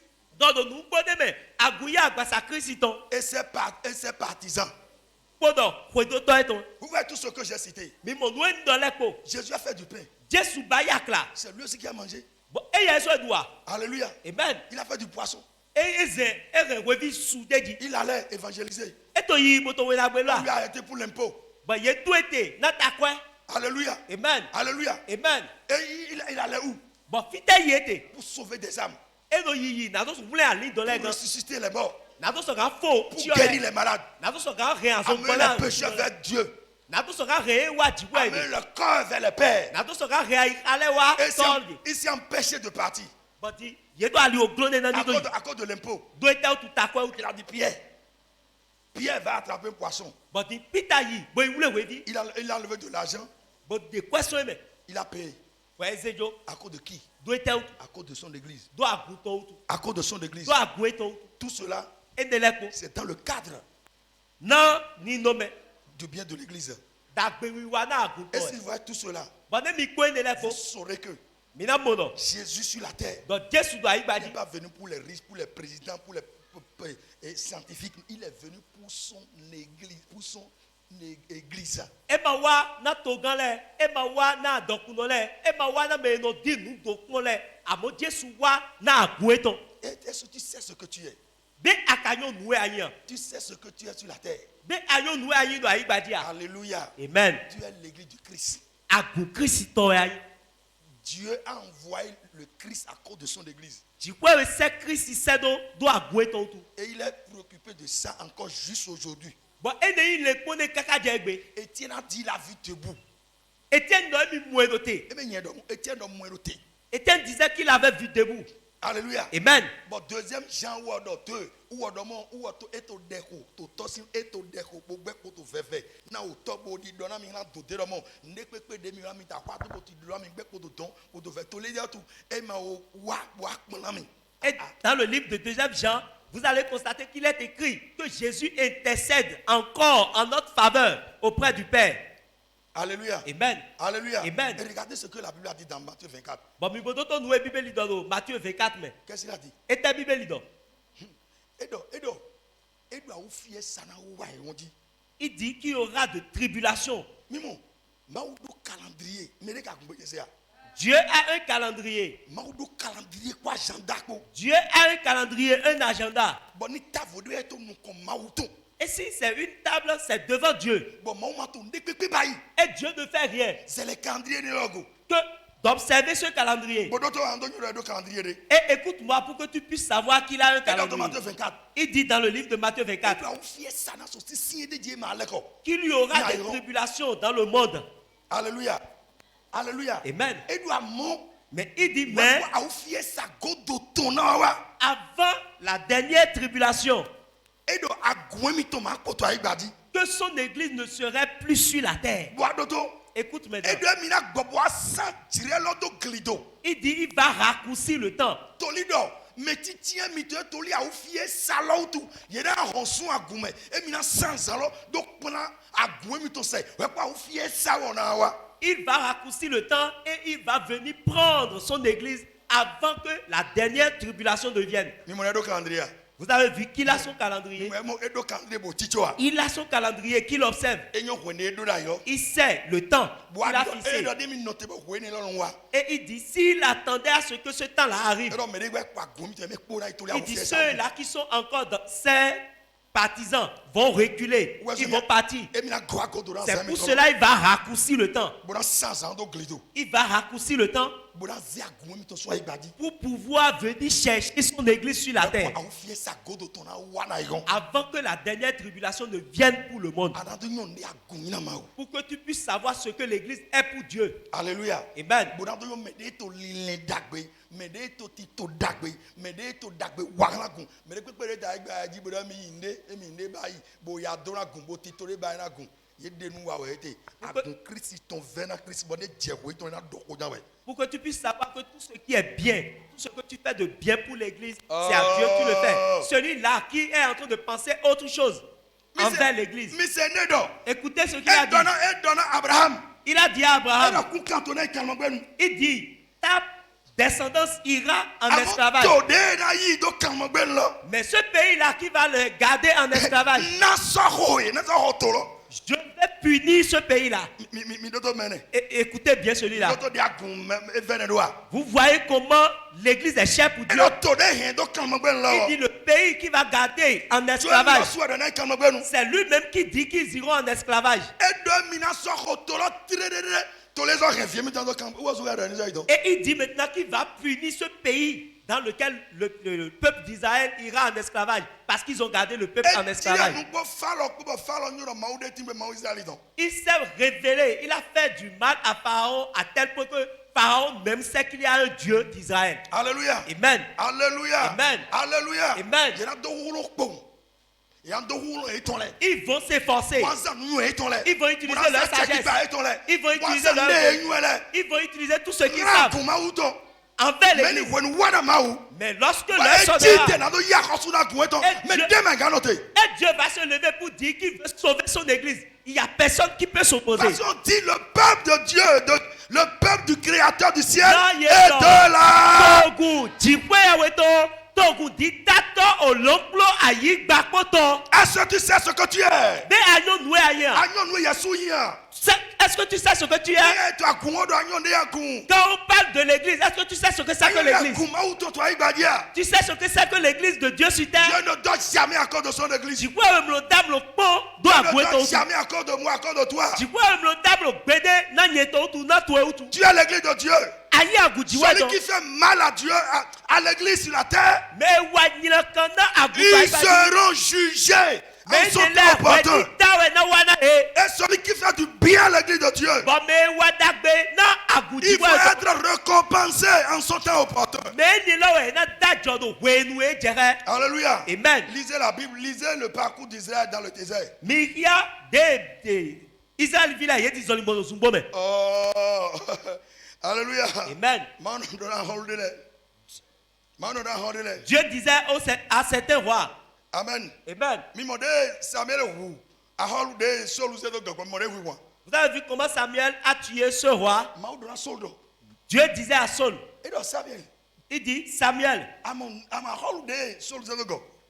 et ses partisans. Vous voyez tout ce que j'ai cité. Jésus a fait du pain. C'est lui aussi qui a mangé. Alléluia. Amen. Il a fait du poisson. Il allait évangéliser. On lui a arrêté pour l'impôt. Alléluia. Amen. Alléluia. Amen. Et il allait où? Pour sauver des âmes. Pour ressusciter les morts. Pour guérir les malades. Amener les pécheurs vers Dieu. Amener le corps vers le Père. Et il s'est empêché de partir. À cause de l'impôt. Il a dit Pierre va attraper un poisson. Il a enlevé de l'argent. Il a payé. À cause de qui? À cause de son église. À cause de son église. Tout cela, c'est dans le cadre du bien de l'église. Et si vous voyez tout cela, vous saurez que Jésus sur la terre n'est pas venu pour les riches, pour les présidents, pour les scientifiques. Il est venu pour son église. Pour son église. Et est-ce que tu sais ce que tu es? Tu sais ce que tu es sur la terre. Alléluia. Amen. Tu es l'église du Christ. Dieu a envoyé le Christ à cause de son église. Et il est préoccupé de ça encore juste aujourd'hui. Étienne a dit la vie debout. Étienne disait qu'il avait vu debout. Alléluia. Amen. Bon, deuxième Jean ou deux ou eto deko to tosin eto deko gbogbo to fefe na o to bo di dona mi na do de mo ne pepe de mi mi ta kwa to ti do mi gbe ko to don ko to fe to le to e ma o wa pon na mi. Et dans le livre de 2 Jean, vous allez constater qu'il est écrit que Jésus intercède encore en notre faveur auprès du Père. Alléluia. Amen. Alléluia. Amen. Et regardez ce que la Bible a dit dans Matthieu 24. Matthieu 24. Qu'est-ce qu'il a dit? Et ta Bible dit. Edo a oufié sana ouwa on dit. Il dit qu'il y aura de tribulations. Dieu a un calendrier. Dieu a un calendrier, un agenda. Et si c'est une table, c'est devant Dieu. Et Dieu ne fait rien que d'observer ce calendrier. Et écoute-moi pour que tu puisses savoir qu'il a un calendrier. Il dit dans le livre de Matthieu 24 qu'il y aura des tribulations dans le monde. Alléluia. Alléluia. Amen. Mais il dit, mais avant la dernière tribulation, que son église ne serait plus sur la terre. Écoute maintenant. Il dit, il va raccourcir le temps. Il va raccourcir le temps et il va venir prendre son église avant que la dernière tribulation ne vienne. Vous avez vu qu'il a son calendrier. Il a son calendrier qu'il observe. Il sait le temps qu'il a fixé. Et il dit, s'il attendait à ce que ce temps-là arrive, il dit, ceux-là qui sont encore dans ses partisans vont reculer. Ils vont partir. C'est pour cela qu'il va raccourcir le temps. Il va raccourcir le temps pour pouvoir venir chercher son église sur la terre avant que la dernière tribulation ne vienne pour le monde, pour que tu puisses savoir ce que l'église est pour Dieu. Alléluia. Amen. Pour que tu puisses savoir que tout ce qui est bien, tout ce que tu fais de bien pour l'église, c'est à Dieu que tu le fais. Celui-là qui est en train de penser autre chose envers l'église, écoutez ce qu'il a dit. Il a dit à Abraham, il dit, ta descendance ira en esclavage. Mais ce pays-là qui va le garder en esclavage, je vais punir ce pays-là. Écoutez bien celui-là. Vous voyez comment l'église est chère pour Dieu. Il dit le pays qui va garder en esclavage, c'est lui-même qui dit qu'ils iront en esclavage. Et il dit maintenant qu'il va punir ce pays dans lequel le peuple d'Israël ira en esclavage, parce qu'ils ont gardé le peuple en esclavage. Il s'est révélé, il a fait du mal à Pharaon à tel point que Pharaon même sait qu'il y a un Dieu d'Israël. Alléluia. Amen. Alléluia. Amen. Alléluia. Amen. Ils vont s'efforcer. Ils vont utiliser leur sagesse. Ils vont utiliser ils vont utiliser tout ce qu'ils savent envers l'église. Mais lorsque leur sonnera, et Dieu va se lever pour dire qu'il veut sauver son église, il n'y a personne qui peut s'opposer. Parce qu'on dit le peuple de Dieu, le peuple du Créateur du ciel et de la... Est-ce que tu sais ce que tu es? Est-ce que tu sais ce que tu es? Quand on parle de l'église, est-ce que tu sais ce que c'est que l'église? Tu sais ce que c'est que l'église de Dieu sur terre? Dieu ne donne jamais à cause de son église. Dieu ne donne jamais à cause de moi, à cause de toi. Tu es l'église de Dieu. Celui qui fait mal à Dieu, à l'église sur la terre, ils seront jugés. Et celui qui fait du bien à l'église de Dieu, il va être récompensé en son temps opportun. Alléluia. Amen. Lisez la Bible, lisez le parcours d'Israël dans le désert. Oh, alléluia. Amen. Dieu disait à certains rois. Amen. Amen. Vous avez vu comment Samuel a tué ce roi? Dieu disait à Saul, il dit, Samuel,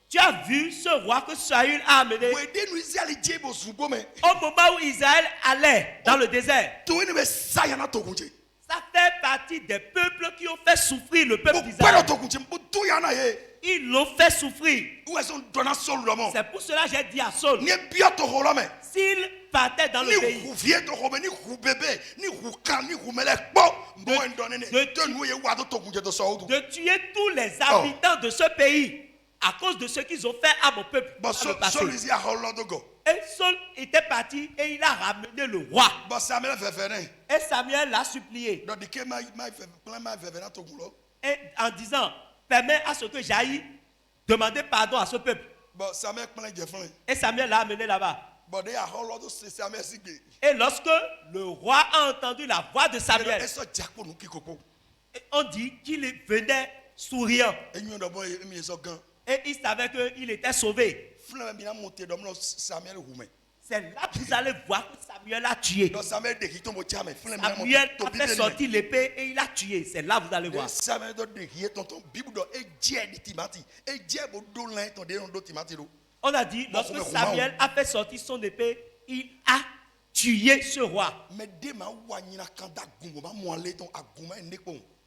Tu as vu ce roi que Saül a amené au moment où Israël allait dans le désert. Ça fait partie des peuples qui ont fait souffrir le peuple d'Israël. Ils l'ont fait souffrir. C'est pour cela que j'ai dit à Saul, s'il partait dans le pays, de tuer tous les habitants de ce pays à cause de ce qu'ils ont fait à mon peuple. Et Saul était parti et il a ramené le roi. Et Samuel l'a supplié. Et en disant, permets à ce que j'aille demander pardon à ce peuple. Et Samuel l'a amené là-bas. Et lorsque le roi a entendu la voix de Samuel, on dit qu'il venait souriant. Et il savait qu'il était sauvé. C'est là que vous allez voir que Samuel a tué. Samuel a fait sortir l'épée et il a tué. C'est là que vous allez voir. On a dit, lorsque Samuel a fait sortir son épée, il a tué ce roi. Il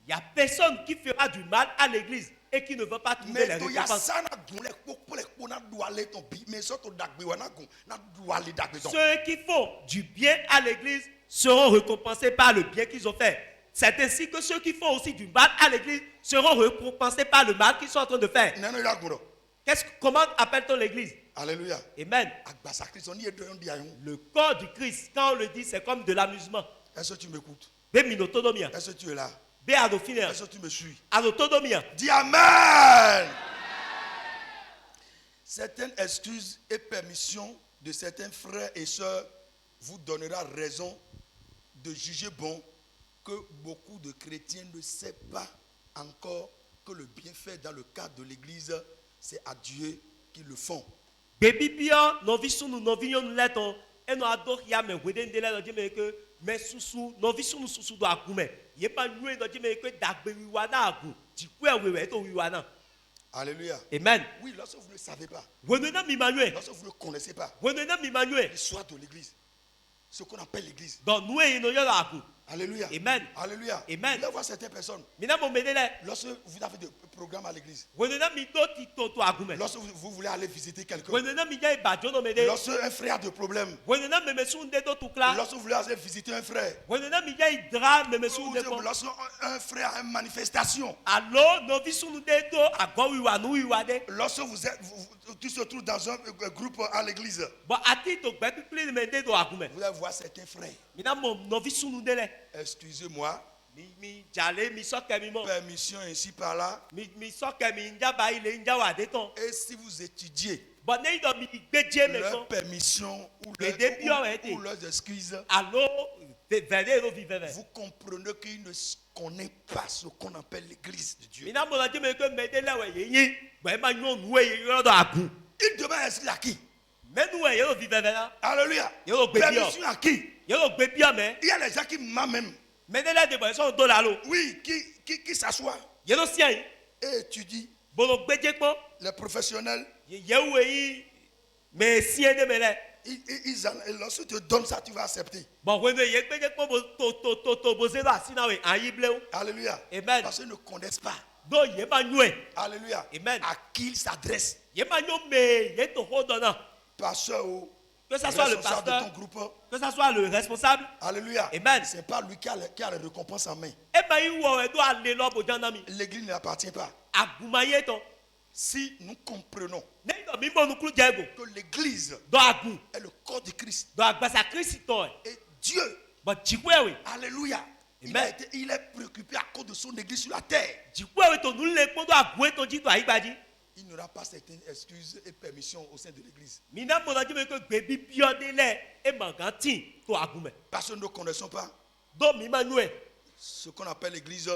n'y a personne qui fera du mal à l'église et qui ne veut pas trouver les récompenses. Ceux qui font du bien à l'église seront récompensés par le bien qu'ils ont fait. C'est ainsi que ceux qui font aussi du mal à l'église seront récompensés par le mal qu'ils sont en train de faire. Comment appelle-t-on l'église? Alléluia. Amen. Le corps du Christ, quand on le dit, c'est comme de l'amusement. Est-ce que tu m'écoutes? Est-ce que tu es là? Est-ce que tu me suis? Dis Amen. Certaines excuses et permissions de certains frères et sœurs vous donnera raison de juger bon que beaucoup de chrétiens ne savent pas encore que le bienfait dans le cadre de l'église, c'est à Dieu qu'ils le font. Mais sousou novi sunu sousou do akume ye pa nue do jime que dagbe wiwa na agu ti ku ewewe to wiwa na. Alléluia. Amen. Oui, lorsque vous ne savez pas, lorsque vous ne connaissez pas l'histoire de l'église, ce qu'on appelle l'église. Donc nous et nous Alléluia. Amen. Alléluia. Amen. Vous allez voir certaines personnes. Lorsque vous avez des programmes à l'église. Lorsque vous voulez aller visiter quelqu'un. Lorsque un frère a des problèmes. Lorsque vous voulez aller visiter un frère. Lorsque un frère a une manifestation. Lorsque tu se trouves dans un groupe à l'église. Vous allez voir certains frères. Excusez-moi. Permission ici par là. Et si vous étudiez leur permission ou leurs excuses, vous comprenez qu'ils ne connaissent pas ce qu'on appelle l'église de Dieu. Il demande à qui? Alléluia. Permission à qui? Il y a les gens qui m'amènent. Oui, qui s'assoient et étudient. Les professionnels, lorsque tu te donnes ça, tu vas accepter. Alléluia. Parce qu'ils ne connaissent pas. Alléluia. À qui ils s'adressent. Pasteur ou que ce soit le pasteur, de ton groupe, que ce soit le responsable. Alléluia. Amen. C'est pas lui qui a les récompenses en main. L'église ne l'appartient pas. Si nous comprenons que l'église est le corps de Christ et Dieu, alléluia, il est préoccupé à cause de son église sur la terre. Il n'y aura pas certaines excuses et permissions au sein de l'église. Parce que nous ne connaissons pas ce qu'on appelle l'église.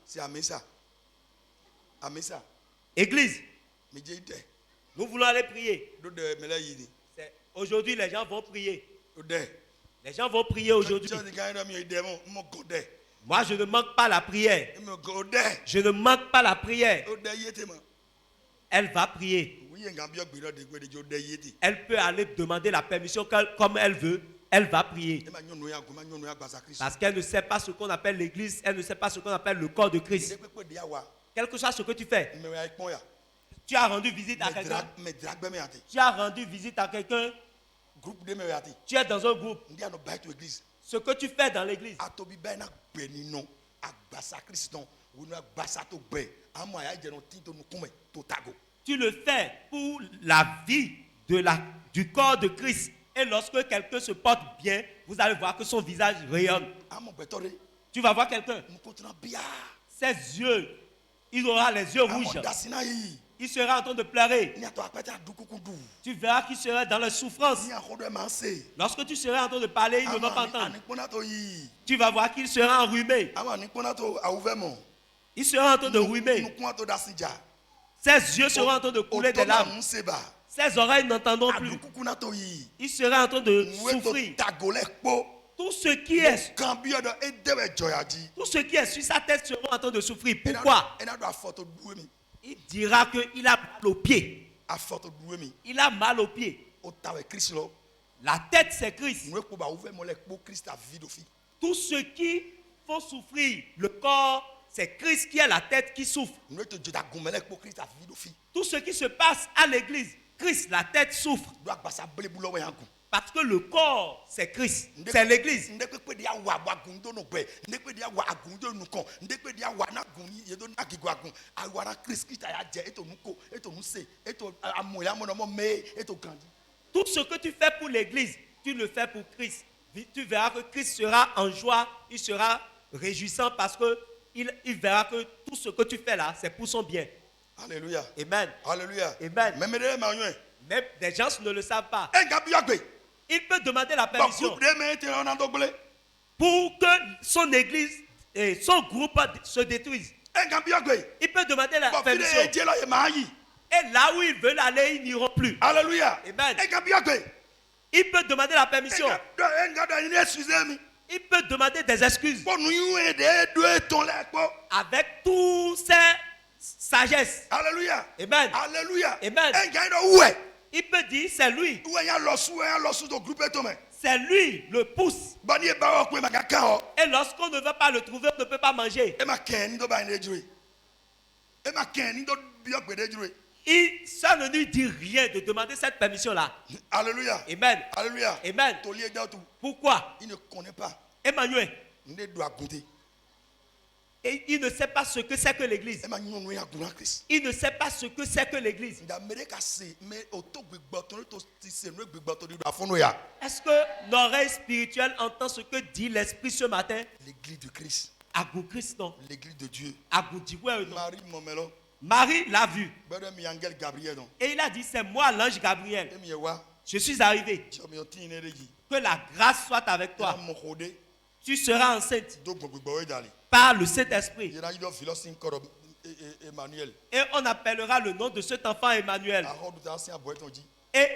C'est Amessa. Amessa. Église. Nous voulons aller prier. Aujourd'hui, les gens vont prier. Les gens vont prier aujourd'hui. Moi, je ne manque pas la prière. Je ne manque pas la prière. elle va prier. Elle peut aller demander la permission comme elle veut. Elle va prier. Parce qu'elle ne sait pas ce qu'on appelle l'église. Elle ne sait pas ce qu'on appelle le corps de Christ. Quel que soit ce que tu fais. Tu as rendu visite à quelqu'un. Tu as rendu visite à quelqu'un. Tu es dans un groupe. Ce que tu fais dans l'église. Tu le fais pour la vie du corps de Christ. Et lorsque quelqu'un se porte bien, vous allez voir que son visage rayonne. Tu vas voir quelqu'un. Ses yeux, il aura les yeux rouges. Il sera en train de pleurer. Tu verras qu'il sera dans la souffrance. Lorsque tu seras en train de parler, il ne va pas entendre. Tu vas voir qu'il sera enrhumé. Il sera en train de rhumer. Ses yeux seront en train de couler des larmes. Ses oreilles n'entendront plus. Il sera en train de souffrir. Tout ce qui est sur sa tête sera en train de souffrir. Pourquoi? Il dira qu'il a mal aux pieds. Il a mal aux pieds. La tête, c'est Christ. Tout ce qui font souffrir le corps, c'est Christ qui est la tête qui souffre. Tout ce qui se passe à l'église, Christ, la tête souffre. Parce que le corps, c'est Christ, c'est l'église. Tout ce que tu fais pour l'église, tu le fais pour Christ. Tu verras que Christ sera en joie, il sera réjouissant parce que il verra que tout ce que tu fais là, c'est pour son bien. Alléluia. Amen. Alléluia. Amen. Même des gens ne le savent pas. Il peut demander la permission pour que son église et son groupe se détruisent. Il peut demander la permission. Et là où ils veulent aller, ils n'iront plus. Alléluia. Amen. Il peut demander la permission. Il peut demander des excuses. Avec toute sa sagesse. Alléluia. Amen. Alléluia. Amen. Il peut dire c'est lui. C'est lui le pouce. Et lorsqu'on ne veut pas le trouver, on ne peut pas manger. Ça ne lui dit rien de demander cette permission-là. Alléluia. Amen. Alléluia. Amen. Pourquoi? Il ne connaît pas. Emmanuel. Et il ne sait pas ce que c'est que l'église. Il ne sait pas ce que c'est que l'église. Est-ce que l'oreille spirituelle entend ce que dit l'esprit ce matin? L'église de Christ. Agou Christ, non. L'église de Dieu. Agou Dieu, non. Marie Momelo. Marie l'a vu. Et il a dit, c'est moi l'ange Gabriel. Je suis arrivé. Que la grâce soit avec toi. Tu seras enceinte par le Saint-Esprit. Et on appellera le nom de cet enfant Emmanuel. Et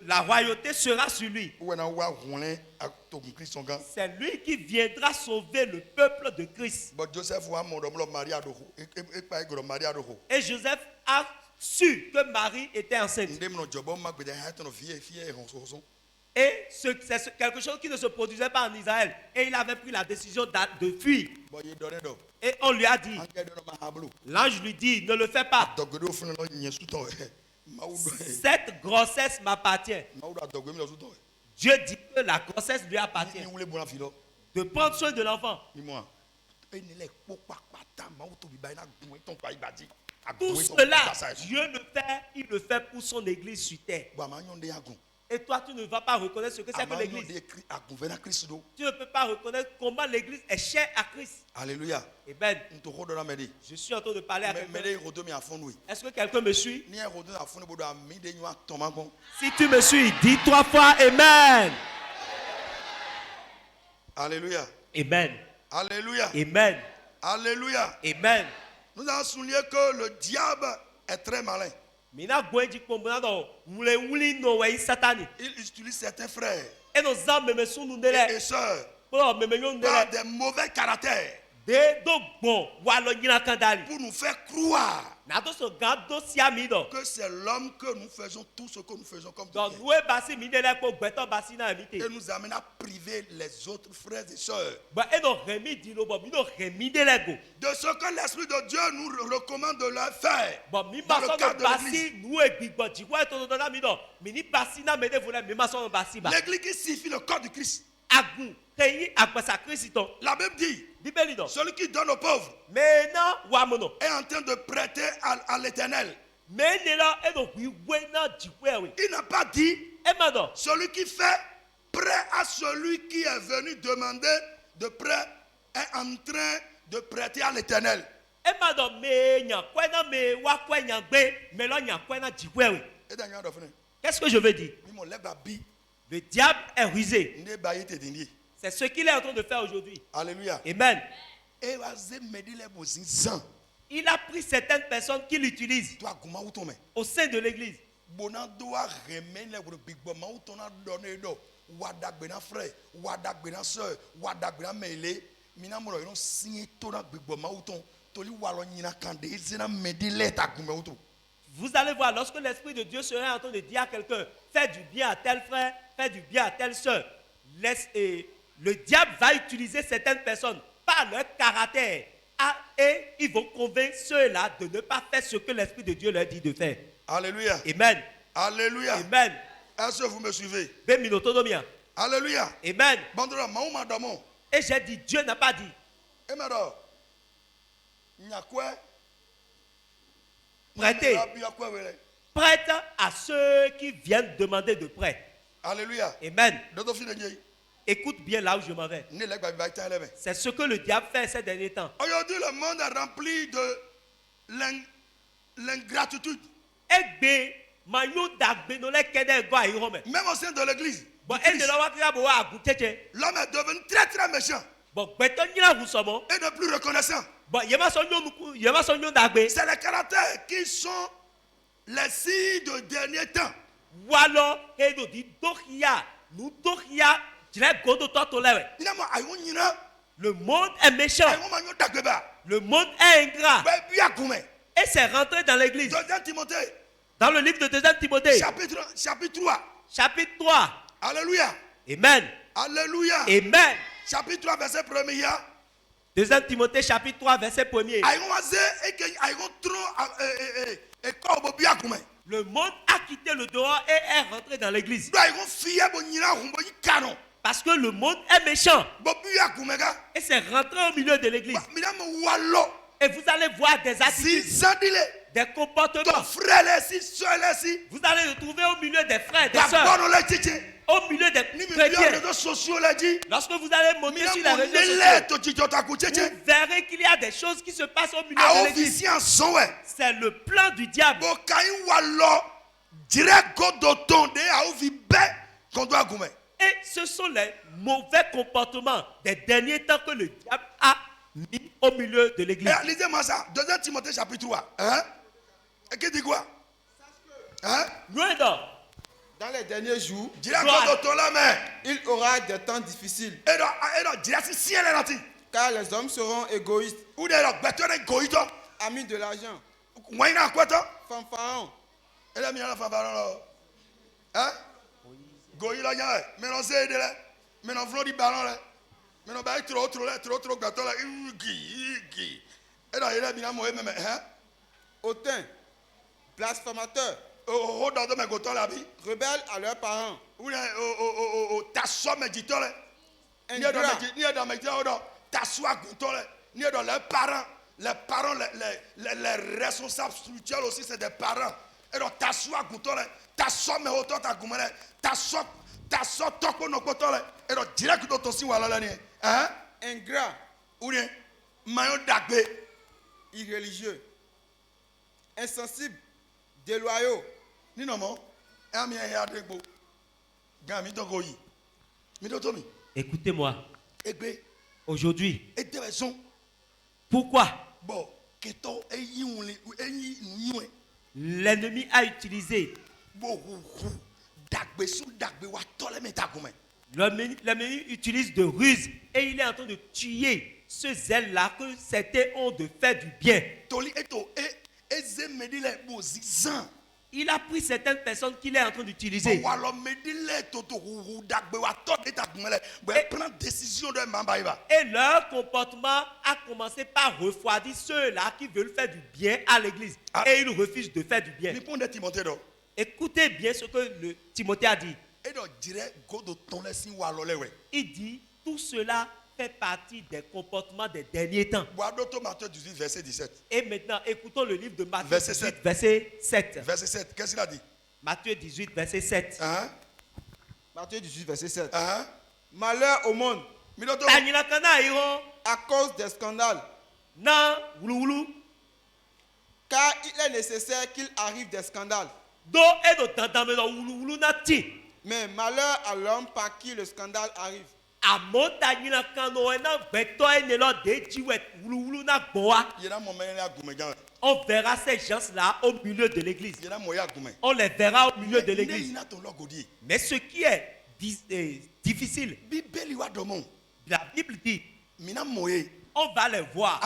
la royauté sera sur lui. C'est lui qui viendra sauver le peuple de Christ. Et Joseph a su que Marie était enceinte. Et c'est quelque chose qui ne se produisait pas en Israël. Et il avait pris la décision de fuir. Et on lui a dit, l'ange lui dit, ne le fais pas. Cette grossesse m'appartient. Dieu dit que la grossesse lui appartient. De prendre soin de l'enfant. Tout cela, Dieu le fait, il le fait pour son église sur terre. Et toi, tu ne vas pas reconnaître ce que c'est que l'église. Tu ne peux pas reconnaître comment l'église est chère à Christ. Alléluia. Amen. Je suis en train de parler à quelqu'un. Est-ce que quelqu'un me suit? Si tu me suis, dis 3 fois Amen. Alléluia. Amen. Alléluia. Amen. Alléluia. Amen. Nous avons souligné que le diable est très malin. Il utilise certains frères et sœurs par des mauvais caractères pour nous faire croire que c'est l'homme que nous faisons tout ce que nous faisons comme tout. Et nous amène à priver les autres frères et sœurs de ce que l'Esprit de Dieu nous recommande de leur faire dans le cadre de l'église. L'église qui signifie le corps du Christ. La Bible dit, celui qui donne aux pauvres est en train de prêter à l'Éternel. Il n'a pas dit celui qui fait prêt à celui qui est venu demander de prêt est en train de prêter à l'Éternel. Qu'est-ce que je veux dire? Le diable est rusé. C'est ce qu'il est en train de faire aujourd'hui. Alléluia. Amen. Il a pris certaines personnes qu'il utilise au sein de l'église. Vous allez voir, lorsque l'Esprit de Dieu serait en train de dire à quelqu'un, fais du bien à tel frère, fais du bien à telle soeur, le diable va utiliser certaines personnes par leur caractère et ils vont convaincre ceux-là de ne pas faire ce que l'Esprit de Dieu leur dit de faire. Alléluia. Amen. Alléluia. Amen. Est-ce que vous me suivez? Alléluia. Amen. Et j'ai dit, Dieu n'a pas dit. Prêtez. Prête à ceux qui viennent demander de prêt. Alléluia. Amen. Écoute bien là où je m'en vais. C'est ce que le diable fait ces derniers temps. Aujourd'hui, le monde est rempli de l'ingratitude. Même au sein de l'église. L'homme est devenu très très méchant. Et ne plus reconnaissant. C'est les caractères qui sont les signes de dernier temps. Le monde est méchant. Le monde est ingrat. Et c'est rentré dans l'église. Dans le livre de 2 Timothée. Chapitre 3. Chapitre 3. Alléluia. Amen. Alléluia. Amen. Chapitre 3, verset 1er. 2 Timothée, chapitre 3, verset 1er. Le monde a quitté le dehors et est rentré dans l'église. Parce que le monde est méchant. Et c'est rentré au milieu de l'église. Et vous allez voir des attitudes, des comportements. Vous allez le trouver au milieu des frères, des sœurs, au milieu des chrétiens. Lorsque vous allez monter sur la réseaux sociaux, vous verrez qu'il y a des choses qui se passent au milieu de l'église. C'est le plan du diable. Et ce sont les mauvais comportements des derniers temps que le diable a mis au milieu de l'église. Lisez-moi ça. 2 Timothée chapitre 3. Et qui dit quoi? Dans les derniers jours, il aura des temps difficiles. Car les hommes seront égoïstes, amis de l'argent, fanfarons. Hautains, blasphémateurs, rebelles à leurs parents, les responsables spirituels aussi, c'est des parents. Et donc, ingrats, irréligieux, insensibles, déloyaux. Écoutez-moi. Aujourd'hui, pourquoi l'ennemi a utilisé l'ennemi utilise de ruse et il est en train de tuer ce zèle-là que certains ont de faire du bien. Il a pris certaines personnes qu'il est en train d'utiliser. Et leur comportement a commencé par refroidir ceux-là qui veulent faire du bien à l'église. Et ils refusent de faire du bien. Écoutez bien ce que le Timothée a dit. Il dit, tout cela fait partie des comportements des derniers temps. Matthieu 18, verset 17. Et maintenant, écoutons le livre de Matthieu 18, verset 7. Verset 7, qu'est-ce qu'il a dit? Matthieu 18, verset 7. Matthieu 18, verset 7. Malheur au monde à cause des scandales. Car il est nécessaire qu'il arrive des scandales. Mais malheur à l'homme par qui le scandale arrive. On verra ces gens-là au milieu de l'église. On les verra au milieu de l'église. Mais ce qui est difficile, la Bible dit, on va les voir.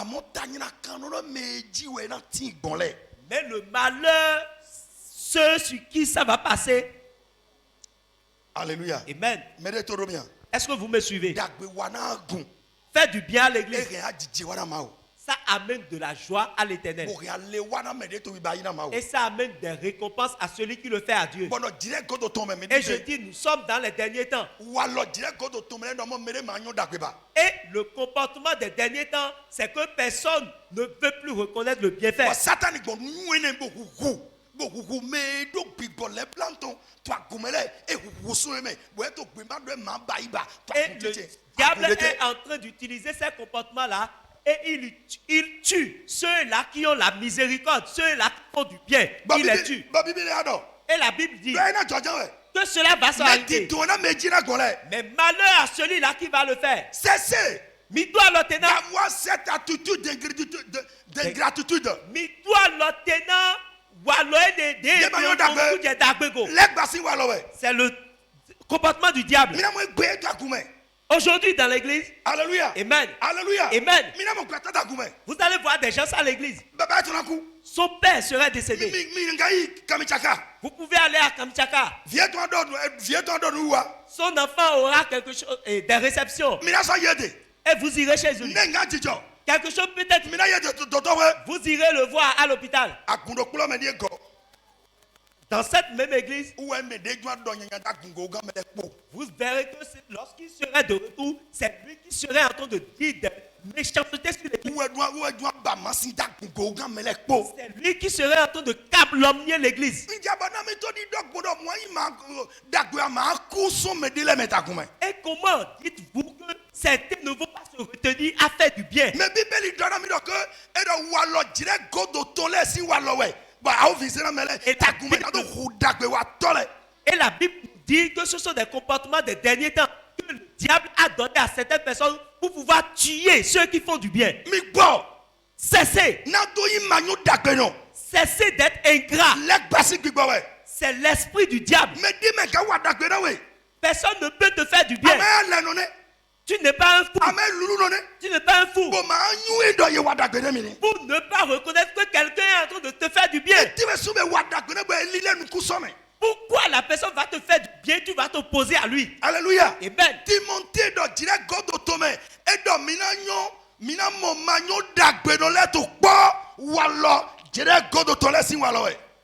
Mais le malheur, ceux sur qui ça va passer. Alléluia. Amen. Est-ce que vous me suivez? Faire du bien à l'église, ça amène de la joie à l'Éternel. Et ça amène des récompenses à celui qui le fait à Dieu. Et je dis, nous sommes dans les derniers temps. Et le comportement des derniers temps, c'est que personne ne veut plus reconnaître le bienfait. Et le diable est en train d'utiliser ces comportements-là et il tue ceux-là qui ont la miséricorde, ceux-là qui font du bien. Il les tue. Et la Bible dit que cela va s'arrêter. Mais malheur à celui-là qui va le faire. Cessez d'avoir cette attitude d'ingratitude. C'est le comportement du diable. Aujourd'hui dans l'église, Alléluia. Amen. Alléluia. Amen. Vous allez voir des gens à l'église. Son père serait décédé. Vous pouvez aller à Kamchaka. Son enfant aura quelque chose, des réceptions. Et vous irez chez lui. Quelque chose peut-être. Vous irez le voir à l'hôpital. Dans cette même église, vous verrez que lorsqu'il serait de retour, c'est lui qui serait en train de dire des méchancetés sur l'église. C'est lui qui serait en train de calomnier l'église. Et comment dites-vous que certains ne vont pas se retenir à faire du bien? Et la Bible dit que ce sont des comportements des derniers temps que le diable a donné à certaines personnes pour pouvoir tuer ceux qui font du bien. Cessez. Cessez d'être ingrat. C'est l'esprit du diable. Personne ne peut te faire du bien. Tu n'es pas un fou. Tu n'es pas un fou. Pour ne pas reconnaître que quelqu'un est en train de te faire du bien. Pourquoi la personne va te faire du bien, tu vas t'opposer à lui? Alléluia. Amen.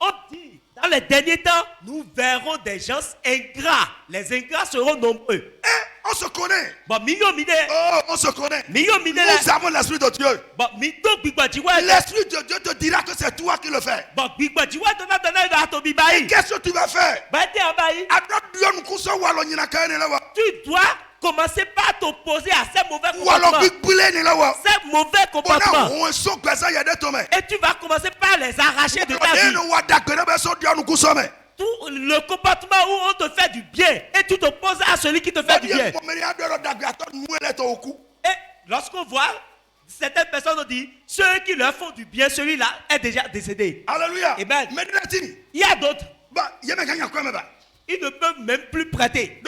On dit, dans les derniers temps, nous verrons des gens ingrats. Les ingrats seront nombreux. On se connaît. On se connaît. Nous avons l'esprit de Dieu. L'esprit de Dieu te dira que c'est toi qui le fais. Qu'est-ce que tu vas faire? Tu dois commencer par t'opposer à ces mauvais comportements. Ces mauvais comportements. Et tu vas commencer par les arracher de ta vie. Tout le comportement où on te fait du bien et tu t'opposes à celui qui te fait du bien. Et lorsqu'on voit certaines personnes ont dit ceux qui leur font du bien, celui-là est déjà décédé. Alléluia. Amen. Il y a d'autres. Ils ne peuvent même plus prêter.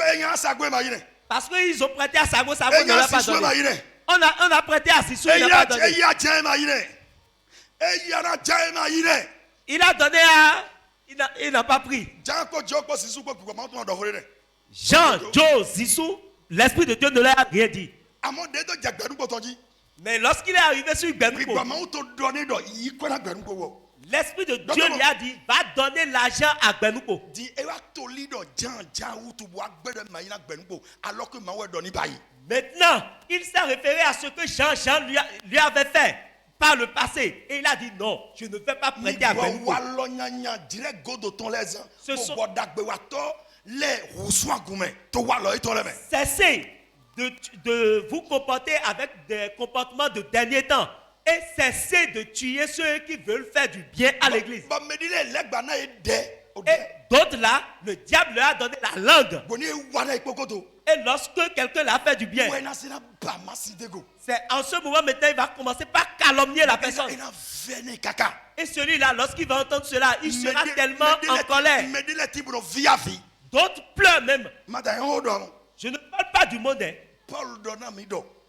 Parce qu'ils ont prêté à Sago, Sago ne l'a pas donné. On a prêté à Sissou, il n'a pas donné. Il a donné à... Il n'a pas pris. Jean, Joe, Zissou, l'Esprit de Dieu ne leur a rien dit. Mais lorsqu'il est arrivé sur Gbenouko, l'Esprit de Dieu lui a dit, va donner l'argent à Gbenouko. Maintenant, il s'est référé à ce que Jean lui avait fait par le passé. Et il a dit non, je ne vais pas prêter à Gbenouko. Cessez de vous comporter avec des comportements de dernier temps. Et cessez de tuer ceux qui veulent faire du bien à l'église. Et d'autres là, le diable leur a donné la langue. Et lorsque quelqu'un l'a fait du bien, c'est en ce moment maintenant il va commencer par calomnier la personne. Et celui-là, lorsqu'il va entendre cela, il sera tellement en colère. D'autres pleurent même. Je ne parle pas du monde.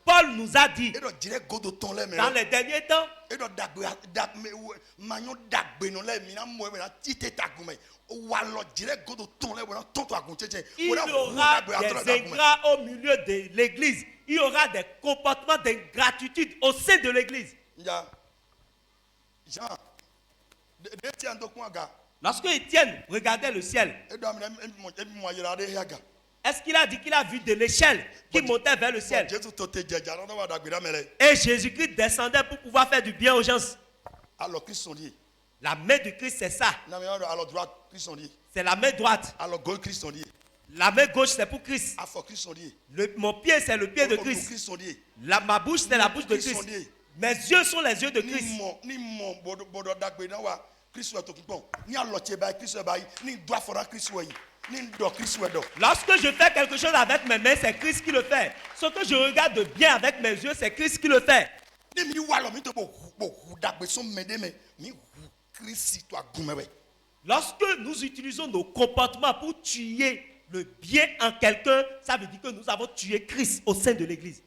Paul nous a dit dans les derniers temps, il y aura des ingrats au milieu de l'église. Il y aura des comportements d'ingratitude au sein de l'église. Lorsque Étienne regardait le ciel, est-ce qu'il a dit qu'il a vu de l'échelle qui montait vers le ciel? Et Jésus-Christ descendait pour pouvoir faire du bien aux gens. La main de Christ, c'est ça. C'est la main droite. La main gauche, c'est pour Christ. Mon pied, c'est le pied de Christ. Ma bouche, c'est la bouche de Christ. Mes yeux sont les yeux de Christ. Lorsque je fais quelque chose avec mes mains, c'est Christ qui le fait. Ce que je regarde de bien avec mes yeux, c'est Christ qui le fait. Lorsque nous utilisons nos comportements pour tuer le bien en quelqu'un, ça veut dire que nous avons tué Christ au sein de l'église.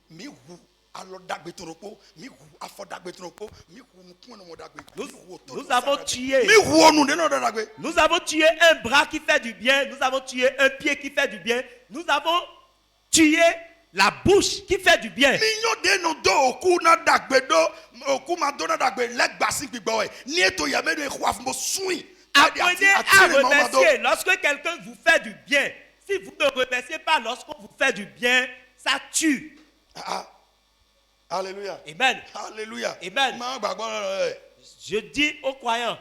Nous avons tué un bras qui fait du bien, nous avons tué un pied qui fait du bien, nous avons tué la bouche qui fait du bien. Apprenez à remercier lorsque quelqu'un vous fait du bien. Si vous ne remerciez pas lorsqu'on vous fait du bien, ça tue. Alléluia. Amen. Alléluia. Amen. Je dis aux croyants,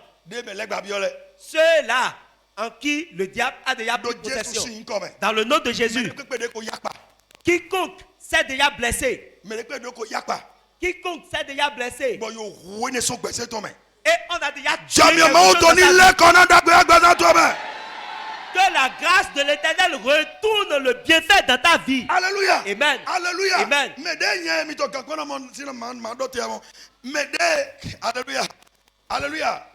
ceux-là en qui le diable a déjà pris possession, dans le nom de Jésus, quiconque s'est déjà blessé, quiconque s'est déjà blessé, et on a déjà tué que la grâce de l'Éternel retourne le bienfait dans ta vie. Alléluia. Amen. Alléluia. Amen. Alléluia. Alléluia.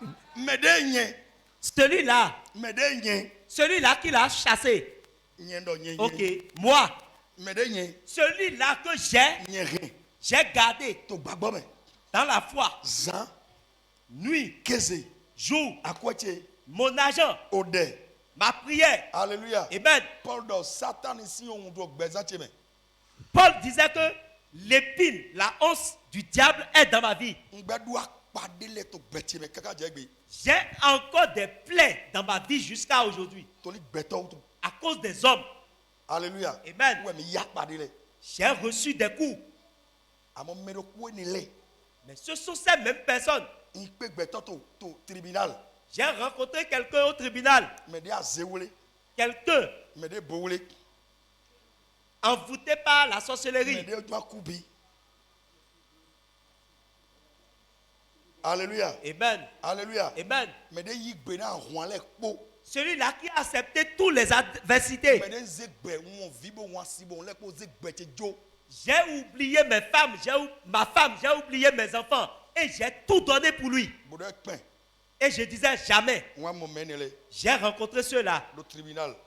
Celui-là qui l'a chassé. Ok. Moi. Celui-là que j'ai gardé dans la foi. Nuit. Jour. Mon argent. Ma prière. Alléluia. Amen. Paul disait que l'épine, la once du diable est dans ma vie. J'ai encore des plaies dans ma vie jusqu'à aujourd'hui. À cause des hommes. Alléluia. Amen. J'ai reçu des coups. Mais ce sont ces mêmes personnes. J'ai rencontré quelqu'un au tribunal. Quelqu'un envoûté par la sorcellerie. Alléluia. Amen. Alléluia. Amen. Celui-là qui a accepté toutes les adversités. J'ai oublié mes femmes, ma femme, j'ai oublié mes enfants. Et j'ai tout donné pour lui. Et je disais jamais. J'ai rencontré ceux-là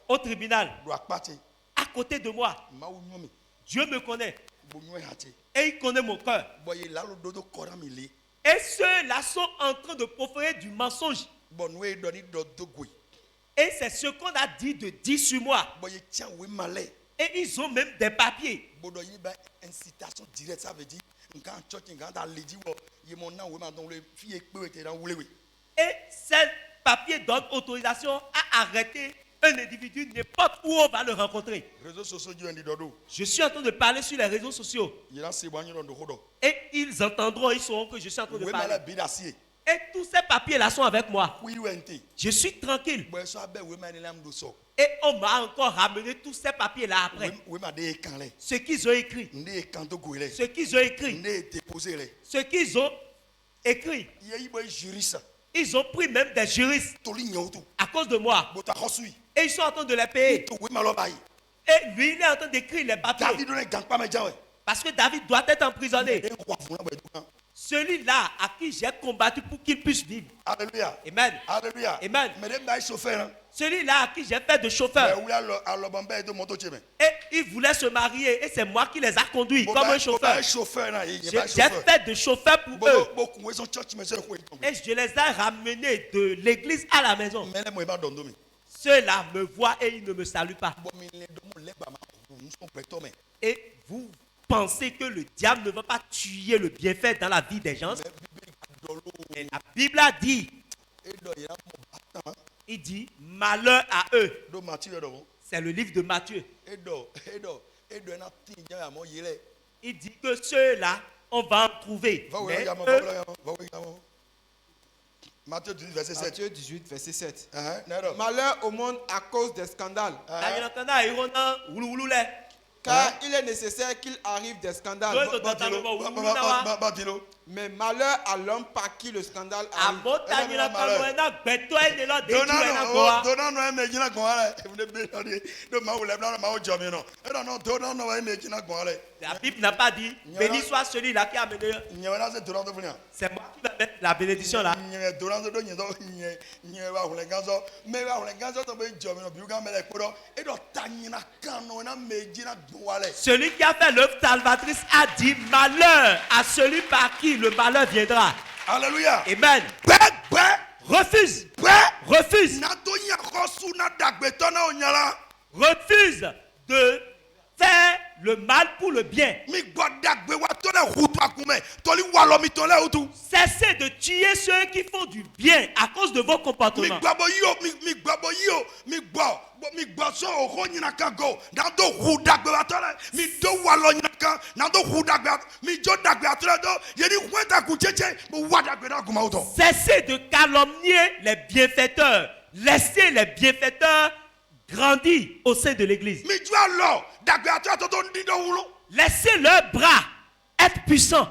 au tribunal. À côté de moi. Dieu me connaît. Et il connaît mon cœur. Et ceux-là sont en train de proférer du mensonge. Et c'est ce qu'on a dit de 10 sur moi. Et ils ont même des papiers. Incitation directe, ça veut dire et ces papiers donnent autorisation à arrêter un individu n'importe où on va le rencontrer. Je suis en train de parler sur les réseaux sociaux. Et ils entendront, ils sauront que je suis en train de parler. Et tous ces papiers-là sont avec moi. Je suis tranquille. Et on m'a encore ramené tous ces papiers-là après. Ce qu'ils ont écrit. Ce qu'ils ont écrit. Ce qu'ils ont écrit. Ils ont pris même des juristes à cause de moi. Et ils sont en train de les payer. Et lui, il est en train d'écrire les papiers. Parce que David doit être emprisonné. Celui-là à qui j'ai combattu pour qu'il puisse vivre. Alléluia. Amen. Alléluia. Amen. Celui-là à qui j'ai fait de chauffeur. Et il voulait se marier. Et c'est moi qui les a conduits comme un chauffeur. J'ai fait de chauffeur pour eux. Et je les ai ramenés de l'église à la maison. Ceux-là me voient et ils ne me saluent pas. Et vous pensez que le diable ne va pas tuer le bienfait dans la vie des gens? Et la Bible a dit, il dit malheur à eux. C'est le livre de Matthieu. Il dit que ceux-là, on va en trouver. Matthieu 18, verset 7. Malheur au monde à cause des scandales. Car il est nécessaire qu'il arrive des scandales. Mais malheur à l'homme par qui le scandale arrive. La Bible n'a pas dit béni soit celui-là qui a mené. C'est moi qui vais mettre la bénédiction là. Celui qui a fait l'œuvre salvatrice a dit malheur à celui par qui le malheur viendra. Alléluia. Amen. Refuse. Refuse. Refuse de faire le mal pour le bien. Cessez de tuer ceux qui font du bien à cause de vos comportements. Cessez de calomnier les bienfaiteurs. Laissez les bienfaiteurs grandir au sein de l'église. Laissez leurs bras être puissants.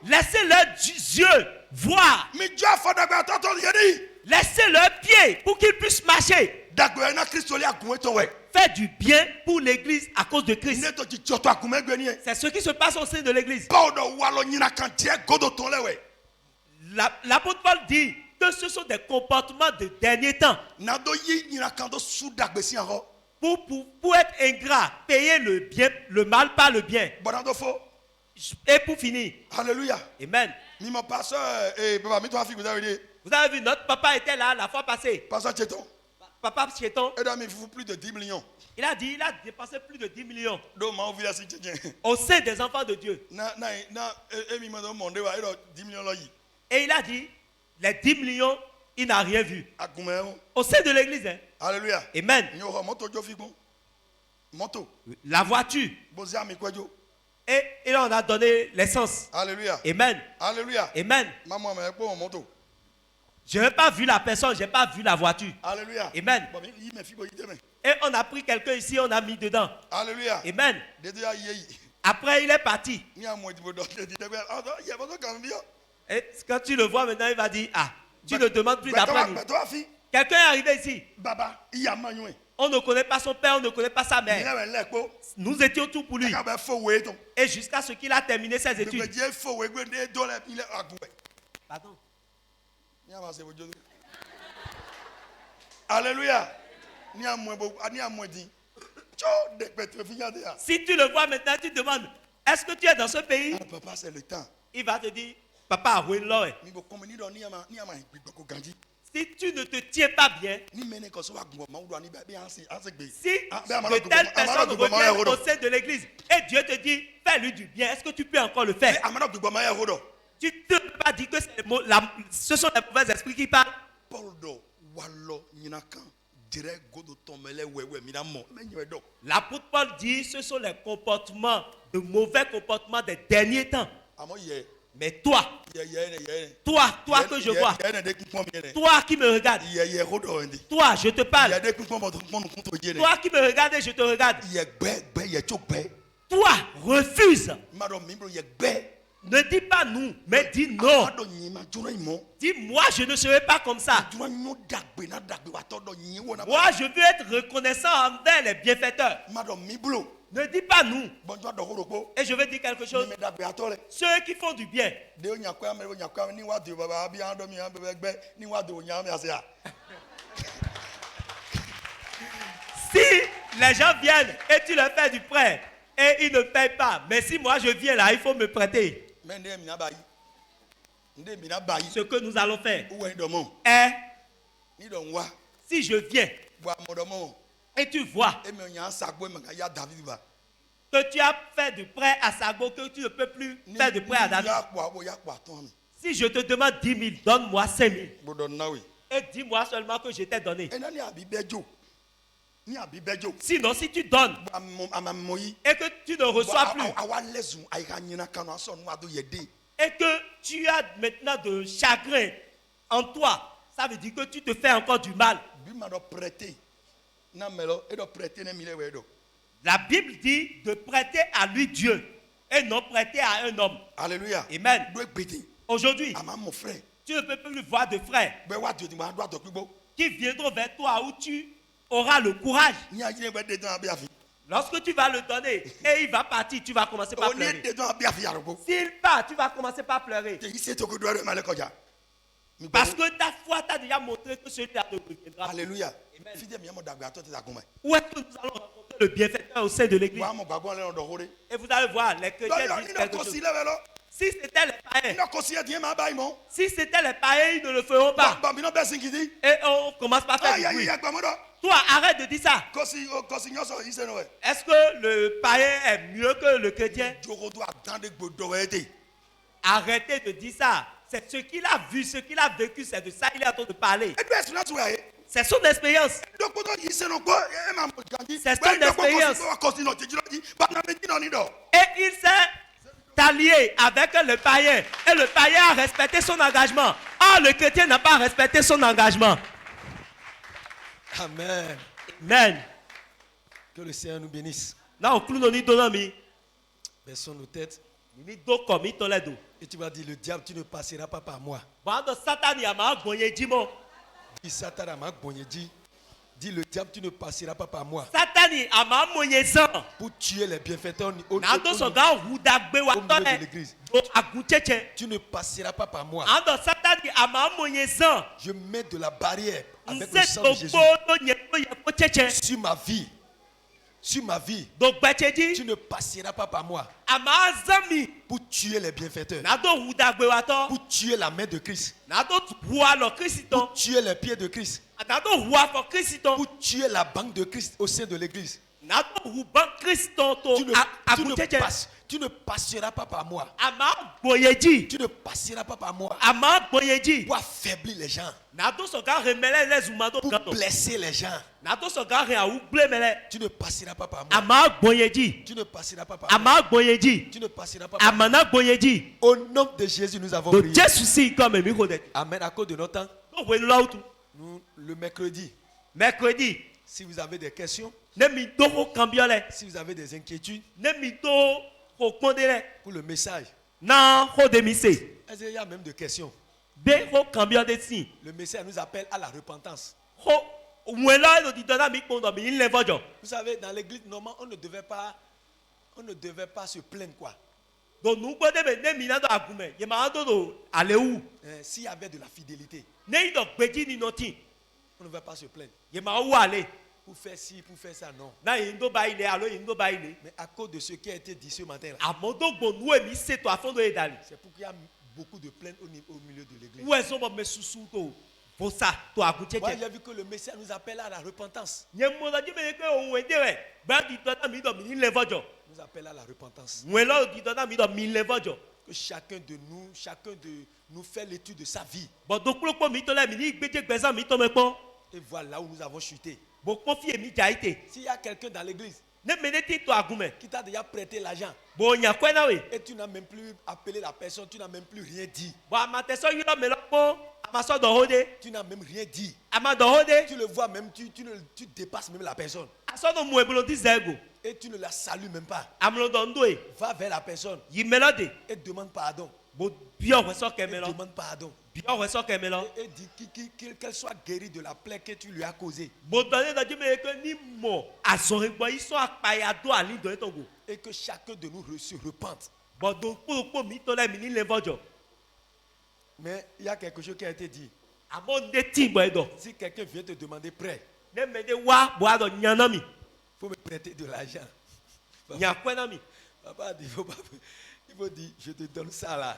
Laissez leurs yeux voir. Laissez leurs pieds pour qu'ils puissent marcher. Faites du bien pour l'église à cause de Christ. C'est ce qui se passe au sein de l'église. L'apôtre Paul dit que ce sont des comportements de dernier temps. Pour être ingrat, payer le mal par le bien. Et pour finir. Alléluia. Amen. Vous avez vu, notre papa était là la fois passée. Papa Chéton. Plus de 10 millions. Il a dit, il a dépensé plus de 10 millions. Au sein des enfants de Dieu. Et il a dit, les 10 millions, il n'a rien vu. Au sein de l'église. Hein? Alléluia. Amen. La voiture. Et il en a donné l'essence. Alléluia. Amen. Alléluia. Amen. Je n'ai pas vu la personne, je n'ai pas vu la voiture. Alléluia. Amen. Et on a pris quelqu'un ici, on a mis dedans. Alléluia. Amen. Après, il est parti. Et quand tu le vois maintenant, il va dire, ah, tu ne demandes plus d'après nous. Quelqu'un est arrivé ici. On ne connaît pas son père, on ne connaît pas sa mère. Nous étions tout pour lui. Et jusqu'à ce qu'il a terminé ses études. Pardon. Alléluia. Si tu le vois maintenant, tu demandes, est-ce que tu es dans ce pays? Papa, c'est le temps. Il va te dire, papa a ruiné l'or. Si tu ne te tiens pas bien, si de telles personnes reviennent au sein de l'église et Dieu te dit, fais-lui du bien, est-ce que tu peux encore le faire? Tu ne peux pas dire que ce sont les mauvais esprits qui parlent. L'apôtre Paul dit, ce sont les comportements, de mauvais comportements des derniers temps. Mais toi que je vois, toi qui me regardes, toi je te parle, toi qui me regardes et je te regarde, toi refuse. Ne dis pas nous, mais dis non. Dis moi je ne serai pas comme ça. Moi je veux être reconnaissant envers les bienfaiteurs. Ne dis pas nous. Et je vais dire quelque chose. Ceux qui font du bien. Si les gens viennent et tu leur fais du prêt et ils ne payent pas, mais si moi je viens là, il faut me prêter. Ce que nous allons faire est, si je viens et tu vois que tu as fait du prêt à Sago, que tu ne peux plus faire du prêt à David. Si je te demande 10 000, donne-moi 5 000. Et dis-moi seulement que je t'ai donné. Sinon, si tu donnes et que tu ne reçois plus, et que tu as maintenant de chagrin en toi, ça veut dire que tu te fais encore du mal. La Bible dit de prêter à lui Dieu et non prêter à un homme. Alléluia. Amen. Aujourd'hui, tu ne peux plus voir de frères qui viendront vers toi où tu auras le courage. Lorsque tu vas le donner et il va partir, tu vas commencer par pleurer. S'il part, tu vas commencer par pleurer. Parce que ta foi t'a déjà montré que celui-là ne reviendra. Alléluia. Où est-ce que nous allons rencontrer le bienfaiteur au sein de l'église? Et vous allez voir, les chrétiens disent quelque chose. Si c'était les païens, ils ne le feront pas. Et on commence par faire du bruit. Toi, arrête de dire ça. Est-ce que le païen est mieux que le chrétien? Arrêtez de dire ça. C'est ce qu'il a vu, ce qu'il a vécu, c'est de ça qu'il est en train de parler. C'est son expérience. C'est son expérience. Et il s'est allié avec le païen. Et le païen a respecté son engagement. Ah, le chrétien n'a pas respecté son engagement. Amen. Amen. Que le Seigneur nous bénisse. Baissons nos têtes. Et tu vas dire, le diable, tu ne passeras pas par moi. Dis Satan, dis le diable, tu ne passeras pas par moi. Pour tuer les bienfaiteurs au milieu de l'église. Tu ne passeras pas par moi. Je mets de la barrière avec le sang de Jésus sur ma vie. Sur ma vie, tu ne passeras pas par moi pour tuer les bienfaiteurs, pour tuer la main de Christ, pour tuer les pieds de Christ, pour tuer la banque de Christ au sein de l'église. Tu ne passeras pas par moi. Tu ne passeras pas par moi pour affaiblir les gens, pour blesser les gens. Tu ne passeras pas par moi. Tu ne passeras pas par moi. Tu ne passeras pas par moi. Au nom de Jésus, nous avons prié. Amen. À cause de notre temps, nous, le mercredi, si vous avez des questions, si vous avez des inquiétudes pour le message, est-ce qu'il y a même des questions? Le message nous appelle à la repentance. Vous savez, dans l'église, normalement, on ne devait pas se plaindre, quoi. S'il y avait de la fidélité, on ne devait pas se plaindre. pour faire ci, pour faire ça, non. Mais à cause de ce qui a été dit ce matin là, c'est pour qu'il y a beaucoup de plaintes au milieu de l'église. Moi, j'ai vu que le Messie nous appelle à la repentance. Nous appelle à la repentance. Que chacun de nous fait l'étude de sa vie. Et voilà là où nous avons chuté. S'il y a quelqu'un dans l'église qui t'a déjà prêté l'argent et tu n'as même plus appelé la personne, tu n'as même plus rien dit. Tu n'as même rien dit. Tu le vois même, tu dépasses même la personne. Et tu ne la salues même pas. Va vers la personne et demande pardon. Demande pardon. Et dit qu'elle soit guérie de la plaie que tu lui as causée. Et que chacun de nous se repente. Mais il y a quelque chose qui a été dit. Si quelqu'un vient te demander prêt, il faut me prêter de l'argent. Papa dit, il faut dire, je te donne ça là.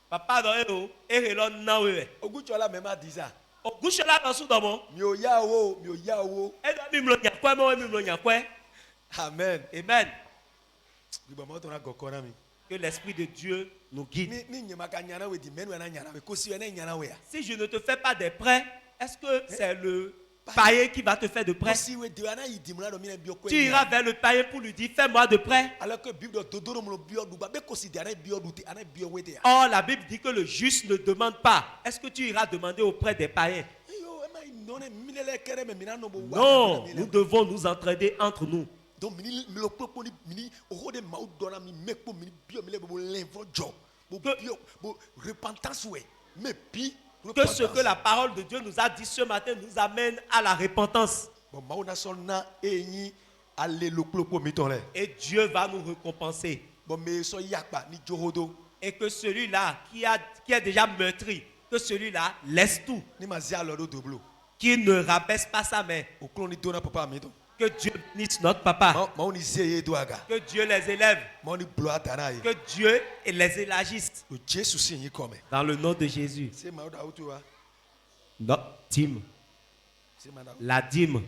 Papa Oguchola même a dit ça. Amen. Amen. Que l'Esprit de Dieu nous guide. Si je ne te fais pas des prêts, est-ce que c'est le païen qui va te faire de prêts? Tu iras vers le païen pour lui dire fais-moi de prêts. Or la Bible dit que le juste ne demande pas. Est-ce que tu iras demander auprès des païens? Non, nous devons nous entraider entre nous. Que ce que la parole de Dieu nous a dit ce matin nous amène à la repentance. Et Dieu va nous récompenser. Et que celui-là qui est déjà meurtri, que celui-là laisse tout. Qui ne rabaisse pas sa main. Que Dieu bénisse notre papa. Que Dieu les élève. Que Dieu les élargisse. Dans le nom de Jésus. Notre dîme. La dîme.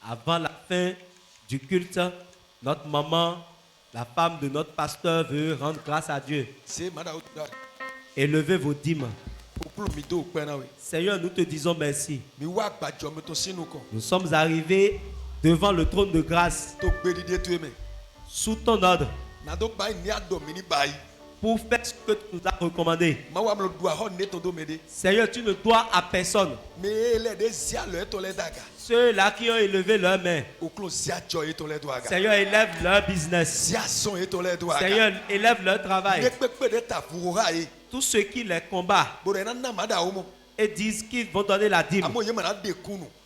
Avant la fin du culte, notre maman, la femme de notre pasteur, veut rendre grâce à Dieu. Élevez vos dîmes. Seigneur, nous te disons merci. Nous sommes arrivés devant le trône de grâce sous ton ordre pour faire ce que tu nous as recommandé. Seigneur, tu ne dois à personne. Ceux-là qui ont élevé leurs mains, Seigneur, élève leur business. Seigneur, élève leur travail. Tous ceux qui les combattent et disent qu'ils vont donner la dîme,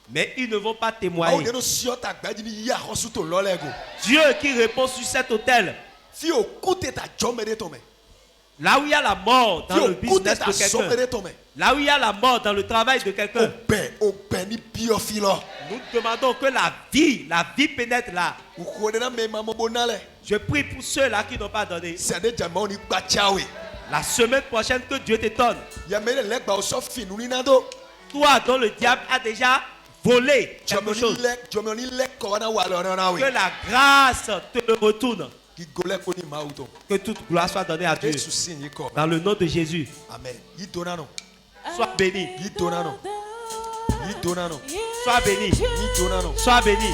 mais ils ne vont pas témoigner. Dieu qui répond sur cet autel, là où il y a la mort dans le business de quelqu'un, là où il y a la mort dans le travail de quelqu'un, nous demandons que la vie pénètre là. Je prie pour ceux-là qui n'ont pas donné. La semaine prochaine, que Dieu t'étonne. Toi dont le diable a déjà volé quelque chose, que la grâce te le retourne. Que toute gloire soit donnée à Dieu. Dans le nom de Jésus. Amen. Sois béni. Sois béni. Sois béni.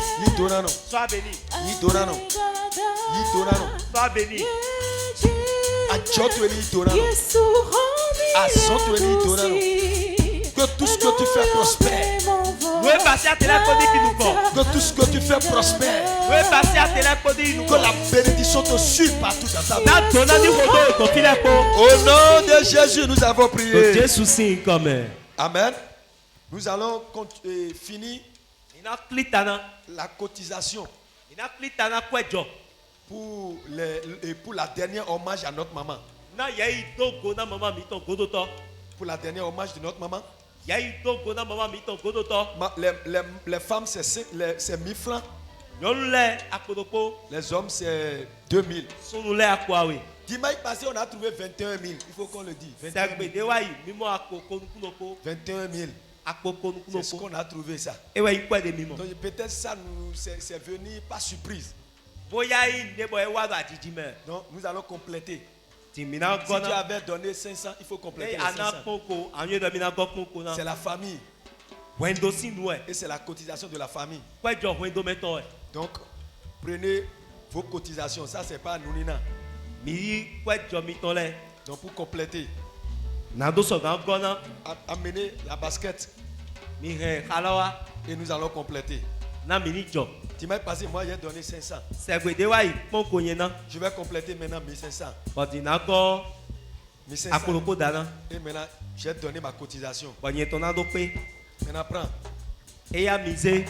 Sois béni. Sois béni. Que tout ce que tu fais prospère. Que tout ce que tu fais prospère. Que la bénédiction te suive partout dans ta vie. Au nom de Jésus, nous avons prié. Amen. Nous allons finir la cotisation pour la dernière hommage à notre maman. Pour la dernière hommage de notre maman. Les femmes, c'est 1000 francs. Les hommes, c'est 2000. Dimanche passé, on a trouvé 21 000. Il faut qu'on le dise. 21 000. C'est ce qu'on a trouvé ça. Donc peut-être ça, c'est venu par surprise. Donc nous allons compléter. Si tu avais donné 500, il faut compléter les 500. C'est la famille. Et c'est la cotisation de la famille. Donc, prenez vos cotisations. Ça, c'est pas Nounina. Donc, pour compléter, amenez la basket. Et nous allons compléter. Dimanche passé, moi, j'ai donné 500. Je vais compléter maintenant 1500. 1500. Et maintenant, j'ai donné ma cotisation. Maintenant, prends. Et à miser.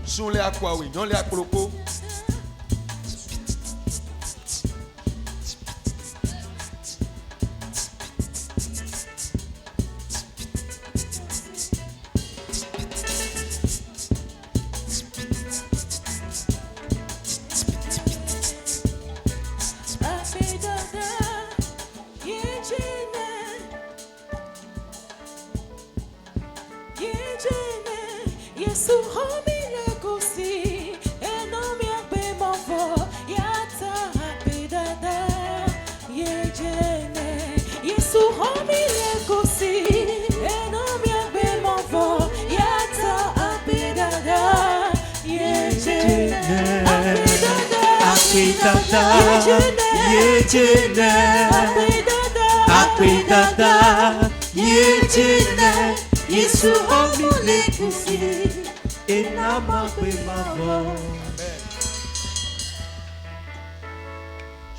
Sont les aqua, oui, non les aqualopo.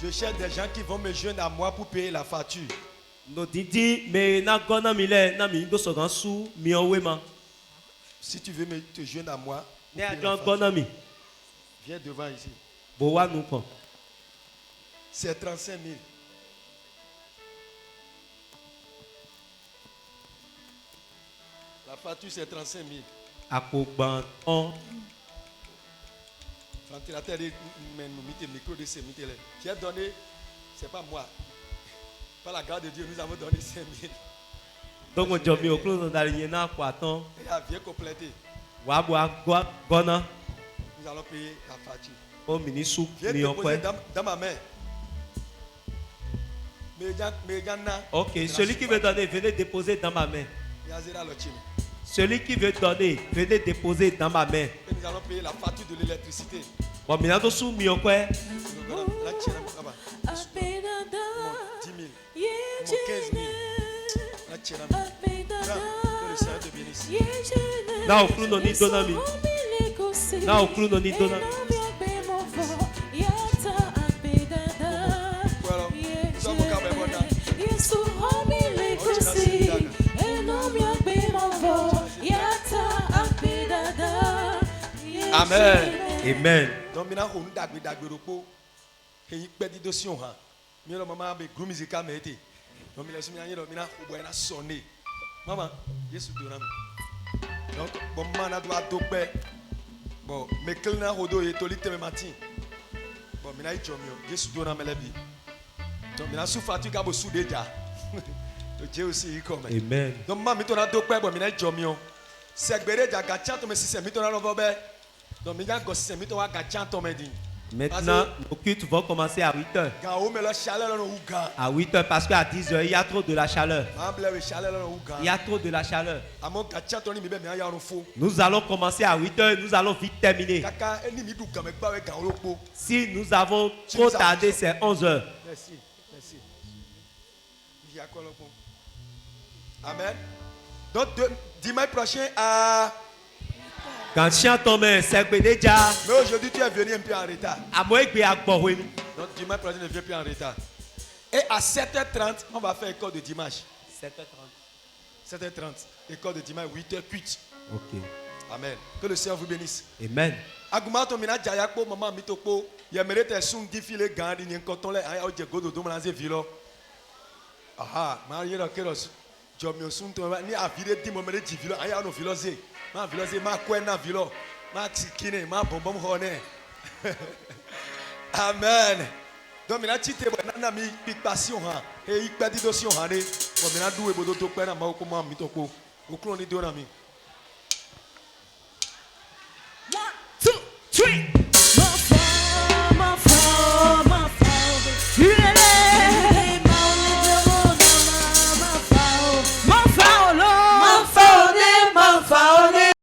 Je cherche des gens qui vont me joindre à moi pour payer la facture. Si tu veux te joindre à moi, viens devant ici. C'est 35 000. La facture, c'est 35 000. Ventilateur, micro de ces micros. J'ai donné, c'est pas moi. Par la grâce de Dieu, nous avons donné 5 000. Donc, on a mis au clos dans la viens compléter. Nous allons payer la facture. Viens déposer dans ma main. Ok, celui qui veut donner, venez déposer dans ma main. Celui qui veut donner, venez déposer dans ma main. Et nous allons payer la facture de l'électricité. Bon, maintenant, sous mi au quoi? 10 000, 15 000. Que le Seigneur te bénisse. Now, nous n'en ni donami. Now, nous n'en ni donami. Amen. Amen. Donc maintenant on dagbe repo et pedi dossier ha. Mi lo mama be group musical me ete. Donc mi laisse mi anye lo mina obo na sonné. Maman, Jésus donam. Donc bon mana doit dope. Bon, me kelna hodo e tolite me matin. Bon, mina i jomio. Jésus donam me lebi. Donc mina sou fatu ka bo sou deja. Donc Dieu aussi il comme. Amen. Donc maman mi to na dope bon mina i jomio. Segbere ja gacha to me sise mi to na lovobe. Donc, je vais vous Maintenant, nos cultes vont commencer à 8h. À 8h parce qu'à 10h, il y a trop de la chaleur. Il y a trop de la chaleur. Nous allons commencer à 8h, nous allons vite terminer. Si nous avons trop tardé, c'est 11h. Merci. Amen. Donc, dimanche prochain à... Quand chien tombe, c'est déjà. Mais aujourd'hui, tu es venu un peu en retard. Donc, dimanche prochain, ne viens plus en retard. Et à 7h30, on va faire école de dimanche. 7h30. École de dimanche, 8h cuite. Ok. Amen. Que le Seigneur vous bénisse. Amen. Agumato mina jayakpo maman mitoko. Yamerete sung difile gandi nyenkoton le aya oje godo do mlanze vilo. Aha, mariera keros. Jomio sunto ni avire di momere di vilo aya no viloze. Ma viloze ma kwena vilo. Ma kine ma bombom hone. Amen. Donc mina chite na mi passion ha. E ikpedi dosion ha ne. Bo mina duwe bodo to kwena ma ko ma mitoko. Oklo ni do na mi.